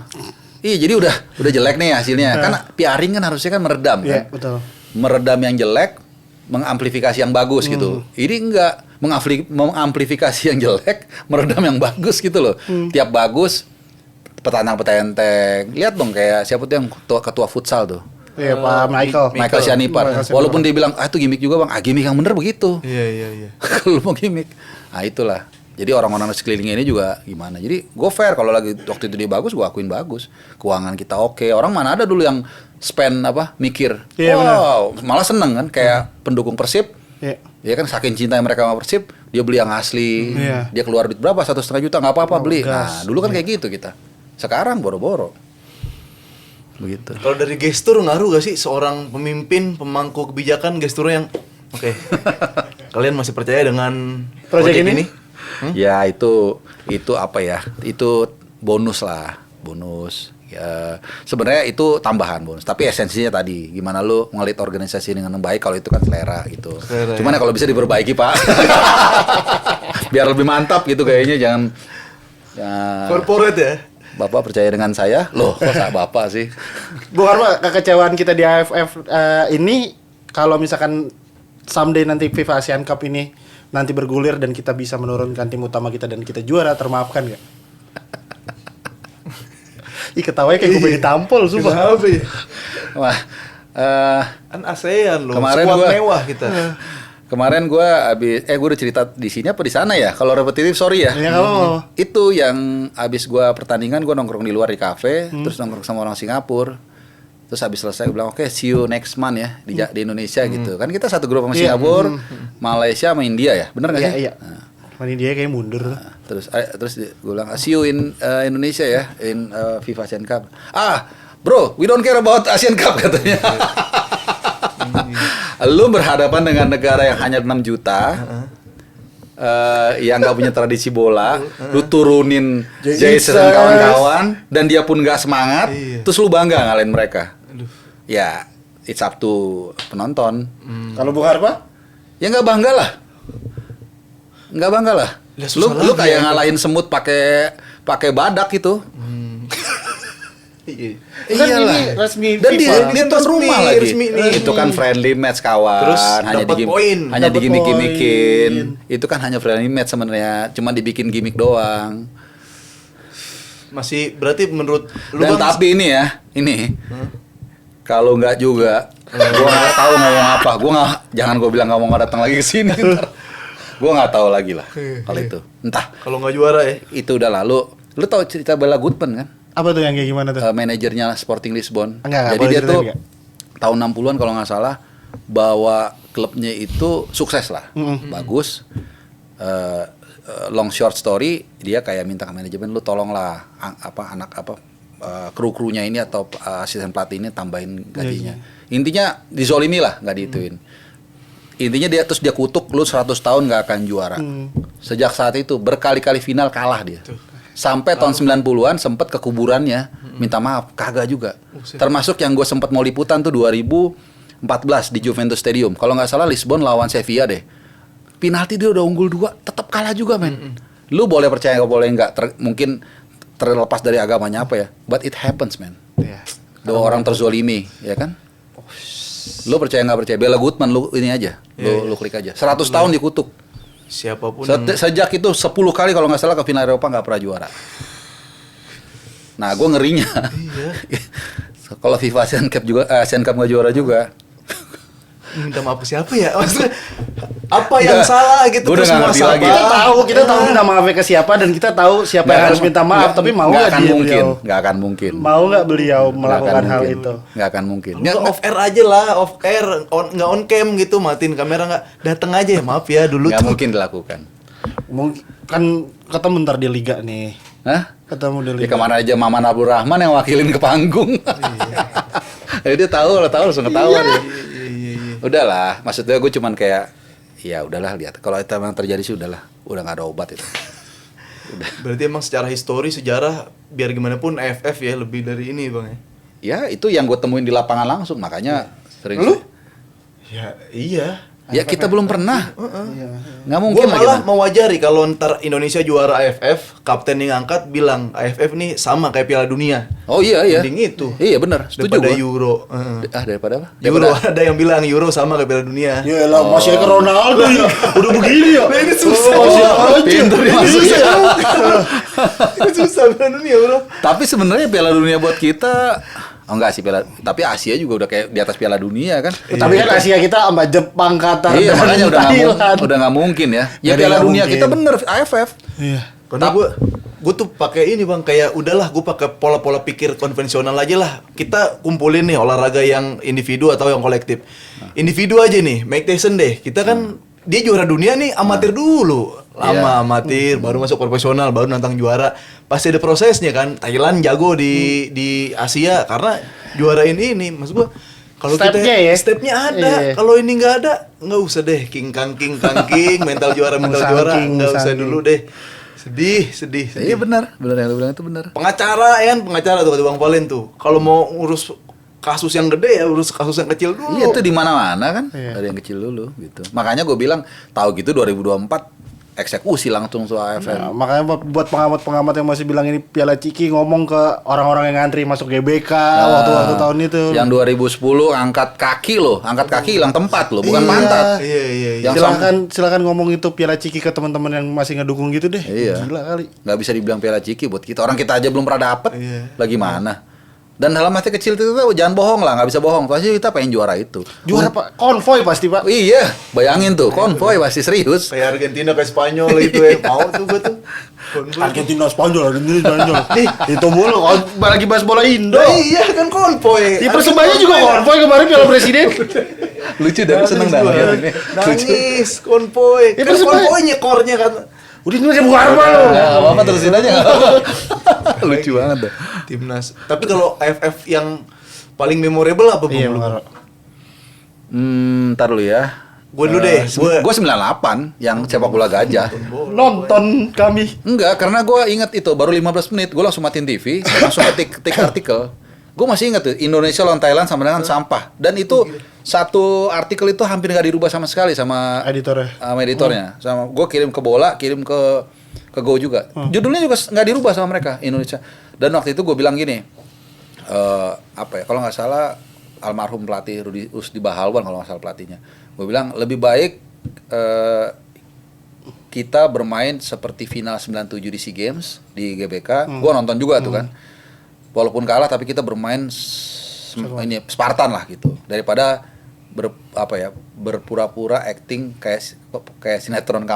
Iya jadi udah jelek nih hasilnya. Kan PRing kan harusnya kan meredam kan? Betul. Meredam yang jelek, mengamplifikasi yang bagus gitu. Ini enggak mengamplifikasi yang jelek, meredam yang bagus gitu loh. Tiap bagus petantang-petenteng. Lihat dong kayak siapa tuh yang ketua futsal tuh. Iya, Pak Michael Sianipar. Walaupun dia bilang, itu gimmick juga bang. Gimmick yang bener begitu. Iya. Kalau mau gimmick. Nah itulah. Jadi orang-orang sekelilingnya ini juga gimana. Jadi gue fair kalau lagi waktu itu dia bagus, gue akuin bagus. Keuangan kita oke. Orang mana ada dulu yang spend mikir. Wow, malah seneng kan. Kayak pendukung Persib. Ya kan saking cinta mereka sama Persib, dia beli yang asli. Dia keluar duit berapa? 1,5 juta, nggak apa-apa beli. Nah dulu kan kayak gitu kita. Sekarang boro-boro. Begitu. Kalau dari gestur ngaruh gak sih seorang pemimpin, pemangku kebijakan gesturnya yang oke. Kalian masih percaya dengan proyek ini? Ya itu apa ya? Itu bonus lah, bonus. Ya sebenarnya itu tambahan bonus. Tapi esensinya tadi gimana lu ngelit organisasi dengan baik kalau itu kan selera gitu. Cuman ya kalau bisa diperbaiki Pak. Biar lebih mantap gitu kayaknya jangan. Corporate ya. Bapak percaya dengan saya? Loh, kok Bapak sih? Bu Karma, kekecewaan kita di AFF ini kalau misalkan someday nanti FIFA Asian Cup ini nanti bergulir dan kita bisa menurunkan tim utama kita dan kita juara, termaafkan nggak? Ih ketawanya kayak gue ditampol, sumpah. Wah, kan ASEAN loh, kemarin squad mewah kita. Kemarin gue udah cerita di sini apa di sana ya? Kalau repetitif sorry ya. Itu yang abis gue pertandingan gue nongkrong di luar di kafe, terus nongkrong sama orang Singapura. Terus habis selesai gue bilang oke, see you next month ya di Indonesia gitu. Kan kita satu grup sama Singapura, Malaysia sama India ya, bener nggak sih? Iya. India kayak mundur. Terus gue bilang see you in Indonesia ya, in FIFA Asian Cup. Bro, we don't care about Asian Cup katanya. Lu berhadapan dengan negara yang hanya 6 juta, yang nggak punya tradisi bola, lu turunin Jason dan kawan-kawan, dan dia pun nggak semangat, terus lu bangga ngalahin mereka. Ya, it's up to penonton. Kalau Bung Harpa? Ya nggak bangga lah. Lu kayak ngalahin semut pakai badak gitu. Iya. Kan Iyalah. ini resmi Dan FIFA. dia tuan Resmi, rumah lagi. resmi nih. Itu kan friendly match kawan. Terus dapat poin. Hanya Dapat digimik-gimikin. poin. Itu kan hanya friendly match sebenarnya. Cuma dibikin gimmick doang. Masih berarti menurut lu Dan Bang, tapi ini ya, kalau nggak juga, gua nggak tahu ngomong apa. Jangan gua bilang nggak mau datang lagi ke sini. Ntar. Gua nggak tahu lagi lah kalau itu. Entah. kalau nggak juara ya. Itu udah lalu. Lu tahu cerita Bella Goodman kan? Apa tuh yang kayak gimana tuh? Manajernya Sporting Lisbon. Enggak, Jadi boleh dia ceritain tuh nggak? tahun 60-an kalau nggak salah bawa klubnya itu sukses lah, bagus. Long short story, dia kayak minta ke manajemen, lu tolonglah kru-krunya ini atau asisten pelatih ini tambahin gajinya. Intinya dizolimi lah, nggak diituin. Intinya dia kutuk lu 100 tahun nggak akan juara. Sejak saat itu berkali-kali final kalah dia. Sampai tahun 90-an sempet ke kuburannya minta maaf, kagak juga. Termasuk yang gue sempet mau liputan tuh 2014 di Juventus Stadium. Kalau nggak salah Lisbon lawan Sevilla deh. Penalti dia udah unggul 2, tetap kalah juga men. Lu boleh percaya boleh nggak, mungkin terlepas dari agamanya apa ya. But it happens man. Iya. Dua orang terzolimi, ya kan? Lu percaya nggak percaya? Bella Goodman lu ini aja, lu klik aja. 100 tahun dikutuk. Siapapun Sejak itu 10 kali kalau nggak salah ke final Eropa nggak pernah juara. Nah, gue ngerinya. Kalau FIFA Asian Cup juga, Asian Cup nggak juara juga. minta maaf ke siapa ya? Maksudnya apa yang salah gitu Gua udah terus nggak ngerti muasabah. lagi. Kita tahu minta maafnya ke siapa dan kita tahu siapa yang harus minta maaf, tapi mau nggak akan dia mungkin, beliau? nggak akan mungkin. Mau nggak beliau Nggak melakukan akan hal mungkin. itu? Nggak akan mungkin. Nggak, off air aja lah, off air, nggak on cam gitu, matiin kamera nggak, dateng aja ya maaf ya dulu Nggak tuh. mungkin dilakukan. Mungkin kan ketemu ntar di liga nih. Hah? Ketemu di Ya liga. kemana aja Maman Abdul Rahman yang wakilin ke panggung. Dia tahu langsung ketawa dia. Udahlah, maksudnya gue cuman kayak ya udahlah lihat. Kalau itu memang terjadi sih udahlah, udah nggak ada obat itu. Udah. Berarti emang secara histori, sejarah, biar gimana pun AFF ya lebih dari ini bang ya. Ya itu yang gue temuin di lapangan langsung, makanya sering. Lu? Ya iya. Ya kita belum pernah. Iya. Nggak Gue mungkin lagi. malah mewajari kalau ntar Indonesia juara AFF, kapten yang ngangkat bilang AFF nih sama kayak Piala Dunia. Oh iya iya. Mending itu. Iya benar. Setuju Daripada gua. Euro. Daripada apa? Euro ada yang bilang Euro sama kayak Piala Dunia. Ya lah masih ke Ronaldo ya. Udah begini ya. Ini susah. Masih aja. Pinter dia masuknya. Ini susah Piala Dunia bro. Tapi sebenarnya Piala Dunia buat kita enggak sih tapi Asia juga udah kayak di atas Piala Dunia kan. Tapi kan Asia kita sama Jepang, Qatar, Iya, dan makanya Thailand. udah nggak mungkin ya. Ya Nggak ada Piala yang Dunia mungkin. kita bener AFF. Iya. Karena gue tuh pakai ini bang, kayak udahlah gue pakai pola-pola pikir konvensional aja lah. Kita kumpulin nih olahraga yang individu atau yang kolektif. Individu aja nih, Mike Tyson deh. Kita kan dia juara dunia nih amatir dulu, lama Iya. amatir, baru masuk profesional, baru nantang juara. Pasti ada prosesnya kan. Thailand jago di Asia karena juara ini maksud gue. Kalau kita stepnya ada, Iya. kalau ini nggak ada, nggak usah deh king kangking, mental juara Sangking, nggak usah sangking. dulu deh. Sedih. Iya benar yang lu bilang itu benar. Pengacara tuh kata Bang Valen tuh. Kalau mau urus kasus yang gede ya urus kasus yang kecil dulu. Iya itu di mana-mana kan. Iya. Dari yang kecil dulu gitu. Makanya gue bilang tahu gitu 2024 eksekusi langsung soal AFF. Nah, makanya buat pengamat-pengamat yang masih bilang ini Piala Ciki ngomong ke orang-orang yang ngantri masuk GBK waktu-waktu tahun itu. Yang 2010 angkat kaki hilang tempat loh, bukan Iya. pantat. Iya. Yang Silakan ngomong itu Piala Ciki ke teman-teman yang masih ngedukung gitu deh. Iya. Gila kali. Nggak bisa dibilang Piala Ciki buat kita. Orang kita aja belum pernah dapet. Iya. Lagi mana? Dan dalam hati kecil itu jangan bohong lah, nggak bisa bohong. Pasti kita pengen juara itu. Juara Pak, konvoy pasti Pak. Iya, bayangin tuh, konvoy pasti serius. Kayak Argentina kayak Spanyol itu ya. Mau tuh gue tuh. Argentina Spanyol. Itu mulu lagi bahas bola Indo. Nah, iya kan konvoy. Di Persebaya juga konvoy kemarin Piala Presiden. Lucu dan seneng dah lihat ini. Nangis konvoy. Ya, Kan Persebaya. konvoy nyekornya kan. Udah ini Bung Harpa lo. Nggak apa-apa terusin aja nggak apa-apa. Lucu banget dah. Timnas. Tapi kalau AFF yang paling memorable apa Bang? Iya, Bung Harpa. Ntar dulu ya. Gue dulu deh. Gue 98 yang sepak bola gajah. Nonton kami. Enggak, karena gue inget itu baru 15 menit gue langsung matiin TV, langsung ketik artikel. Gue masih inget tuh Indonesia lawan Thailand sama dengan sampah. Dan itu satu artikel itu hampir nggak dirubah sama sekali sama Editornya. editornya. Sama gue kirim ke bola, kirim ke Go juga. Judulnya juga nggak dirubah sama mereka Indonesia. Dan waktu itu gue bilang gini, apa ya? Kalau nggak salah almarhum pelatih Rudi Usdi Bahalwan kalau nggak salah pelatihnya. Gue bilang lebih baik kita bermain seperti final 97 di SEA Games di GBK. Gue nonton juga tuh kan. Walaupun kalah tapi kita bermain ini Spartan lah gitu. Daripada berpura-pura acting kayak sinetron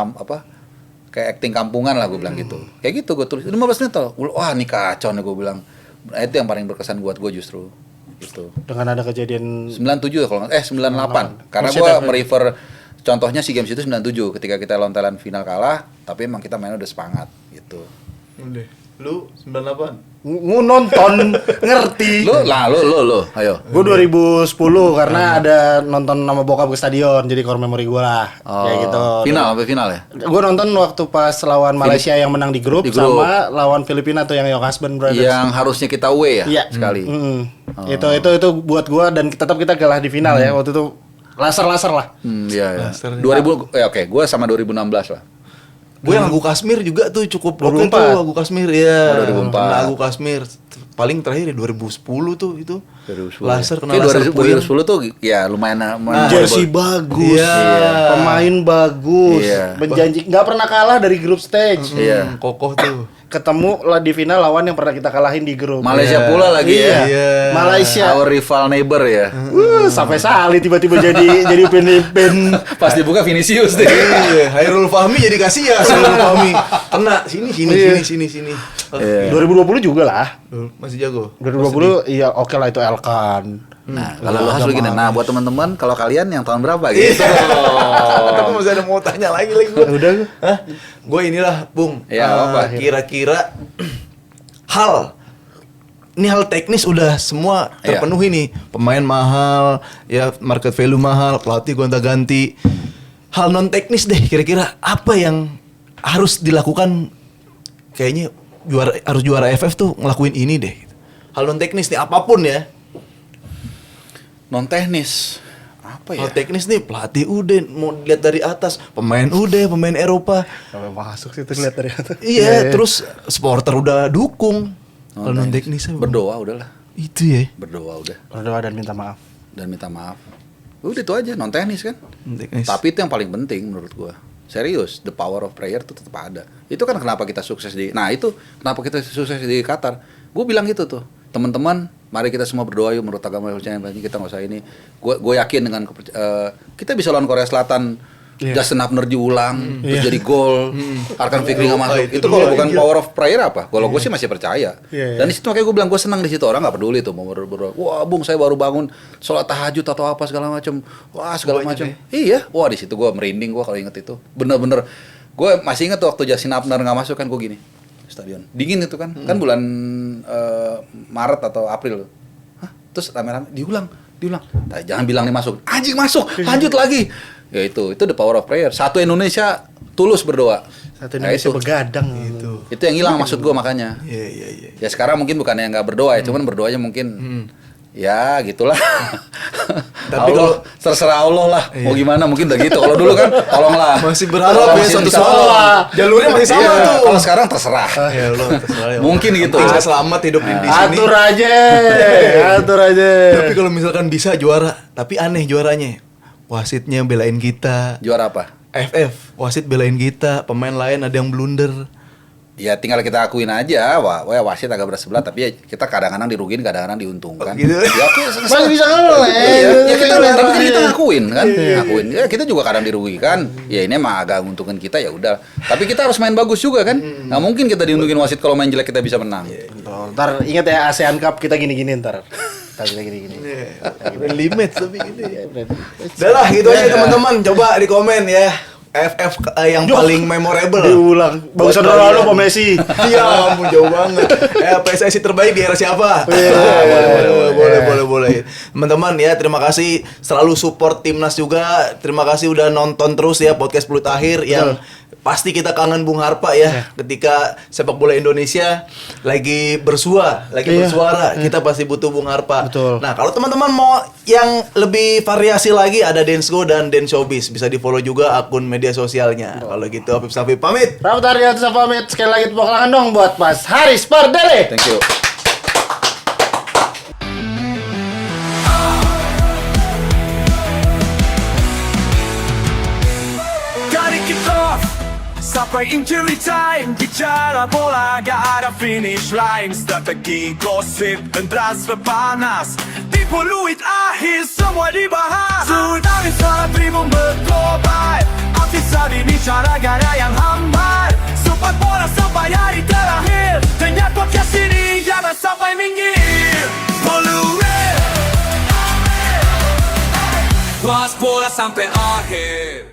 kayak acting kampungan lah gue bilang gitu. Kayak gitu gue tulis 15 menit tuh. Wah, ini kacau nih gue bilang. Itu yang paling berkesan buat gue justru gitu. Dengan ada kejadian 97 kalau 98. Karena gue merefer contohnya SEA Games itu 97 ketika kita lawan Thailand final kalah, tapi emang kita mainnya udah semangat gitu. Udah. Lu 98. nonton ngerti. Lu, ayo. Gue 2010 karena ada nonton nama bokap ke stadion, jadi core memory gue lah. Kayak gitu. Final sampai final ya? Gue nonton waktu pas lawan Malaysia yang menang di grup, sama lawan Filipina tuh yang Young Husband Brothers. Yang harusnya kita away ya? Iya. Sekali. Itu buat gue, dan tetap kita kalah di final ya waktu itu. Laser lah. Iya. 2000 ya oke, gue sama 2016 lah. Gue yang Lagu Kashmir juga tuh cukup oke 2004. tuh Lagu Kashmir ya. 2004. Lagu Kashmir paling terakhir ya 2010 tuh itu. 2010. Laser kena Kayak laser puing. 2010 tuh ya lumayan. Jersey bagus, Iya. pemain bagus, Iya. menjanji nggak pernah kalah dari grup stage. Iya. Kokoh tuh. Ketemu lah di final lawan yang pernah kita kalahin di grup. Malaysia pula lagi Iya. ya. Iya. Malaysia. Our rival neighbor ya. Sampai Sali tiba-tiba jadi pemimpin. Pas dibuka Vinicius deh. Iya, Hairul Fahmi jadi Casillas. Hairul Fahmi kena sini. Iya. 2020 juga lah. Masih jago. 2020 iya oke lah itu Elkan. Nah, kalau lu harus begini. Nah, buat teman-teman, kalau kalian yang tahun berapa gitu? Tapi masih ada mau tanya lagi gue. Udah. Hah? Gue inilah, Bung. Ya, apa? Kira-kira ini hal teknis udah semua terpenuhi nih. Pemain mahal, ya market value mahal, pelatih gonta-ganti. Hal non teknis deh, kira-kira apa yang harus dilakukan? Kayaknya harus juara FF tuh ngelakuin ini deh. Hal non teknis nih apapun ya. Non teknis. Apa ya? Hal teknis nih pelatih udah mau dilihat dari atas, pemain Eropa. Sampai masuk situ lihat dari atas. Iya, terus supporter udah dukung. Kalau non teknisnya berdoa udahlah. Itu ya. Berdoa udah. Berdoa dan minta maaf. Udah itu aja, non teknis kan. Non-teknis. Tapi itu yang paling penting menurut gua. Serius, the power of prayer itu tetap ada. Itu kan kenapa kita sukses itu kenapa kita sukses di Qatar. Gue bilang gitu tuh, teman-teman, mari kita semua berdoa yuk menurut agama percaya kita nggak usah ini. Gue yakin dengan kita bisa lawan Korea Selatan. Justin Hubner diulang, terus jadi gol, Arkan Fikri nggak masuk. Itu kalau bukan power of prayer apa? Kalau gue sih masih percaya. Dan di situ makanya gue bilang gue senang di situ, orang nggak peduli tuh mau berdoa. Wah, Bung, saya baru bangun sholat tahajud atau apa segala macam. Wah, segala macam. Iya, wah di situ gue merinding gue kalau inget itu. Bener-bener, gue masih inget tuh waktu Justin Hubner nggak masuk kan gue gini, stadion dingin itu kan, kan bulan Maret atau April. Hah? Terus rame-rame diulang. Jangan bilang nih masuk, anjing masuk, lanjut lagi. Ya itu the power of prayer. Satu Indonesia tulus berdoa. Satu Indonesia begadang itu. Itu yang hilang maksud gua makanya. Iya. Ya sekarang mungkin bukan yang nggak berdoa ya, cuman berdoanya mungkin ya gitulah. Tapi kalau terserah Allah lah, mau gimana mungkin udah gitu. Kalau dulu kan tolonglah. Masih berharap ya Masih suatu bisa saat. Jalurnya masih sama Iya, tuh. kalau sekarang terserah. Ya Allah, terserah ya. Mungkin gitu. Penting saya selamat hidup di sini. Atur aja. Tapi kalau misalkan bisa juara, tapi aneh juaranya. Wasitnya belain kita. Juara apa? FF, wasit belain kita, pemain lain ada yang blunder. Ya tinggal kita akuin aja, wah wasit agak bersebelah, tapi ya kita kadang-kadang dirugiin, kadang-kadang diuntungkan. Gitu. Ya oke, Masih bisa ngelek. Iya, ya kita tapi kita ngakuin kan, ngakuin. Ya kita juga kadang dirugikan. Ya ini emang agak menguntungkan kita ya udah. Tapi kita harus main bagus juga kan. Nggak mungkin kita diuntungin wasit kalau main jelek kita bisa menang. Ntar ingat ya ASEAN Cup kita gini-gini ntar. Ntar kita gini-gini. Limit tapi gitu ya. Udah lah gitu aja teman-teman, coba di komen ya. FF yang paling memorable. Diulang. Bagusan Ronaldo apa Messi? Iya, ampun jauh banget. PSSI terbaik di era siapa? Boleh. Teman-teman ya, terima kasih selalu support timnas juga. Terima kasih udah nonton terus ya podcast Peluit Akhir yang pasti kita kangen Bung Harpa ya. Ketika sepak bola Indonesia lagi bersuara, kita pasti butuh Bung Harpa. Betul. Nah, kalau teman-teman mau yang lebih variasi lagi ada Dance Go dan Dance Showbiz. Bisa di-follow juga akun media sosialnya. Kalau gitu Afif Safif pamit. Rahmat Arya pamit. Sekali lagi tepuk tangan dong buat Mas Haris Pardede. Thank you. sampai injury time. Bicara bola gak ada finish line. Strategi, gosip, dan transfer panas. Tipu luit akhir semua dibahas. Tsunami salah tribun berkobar. Artis ini cara gaya yang hambar. Support bola sampai hari terakhir. Dengar podcast ini jangan sampai minggir. Bahas bola sampai akhir.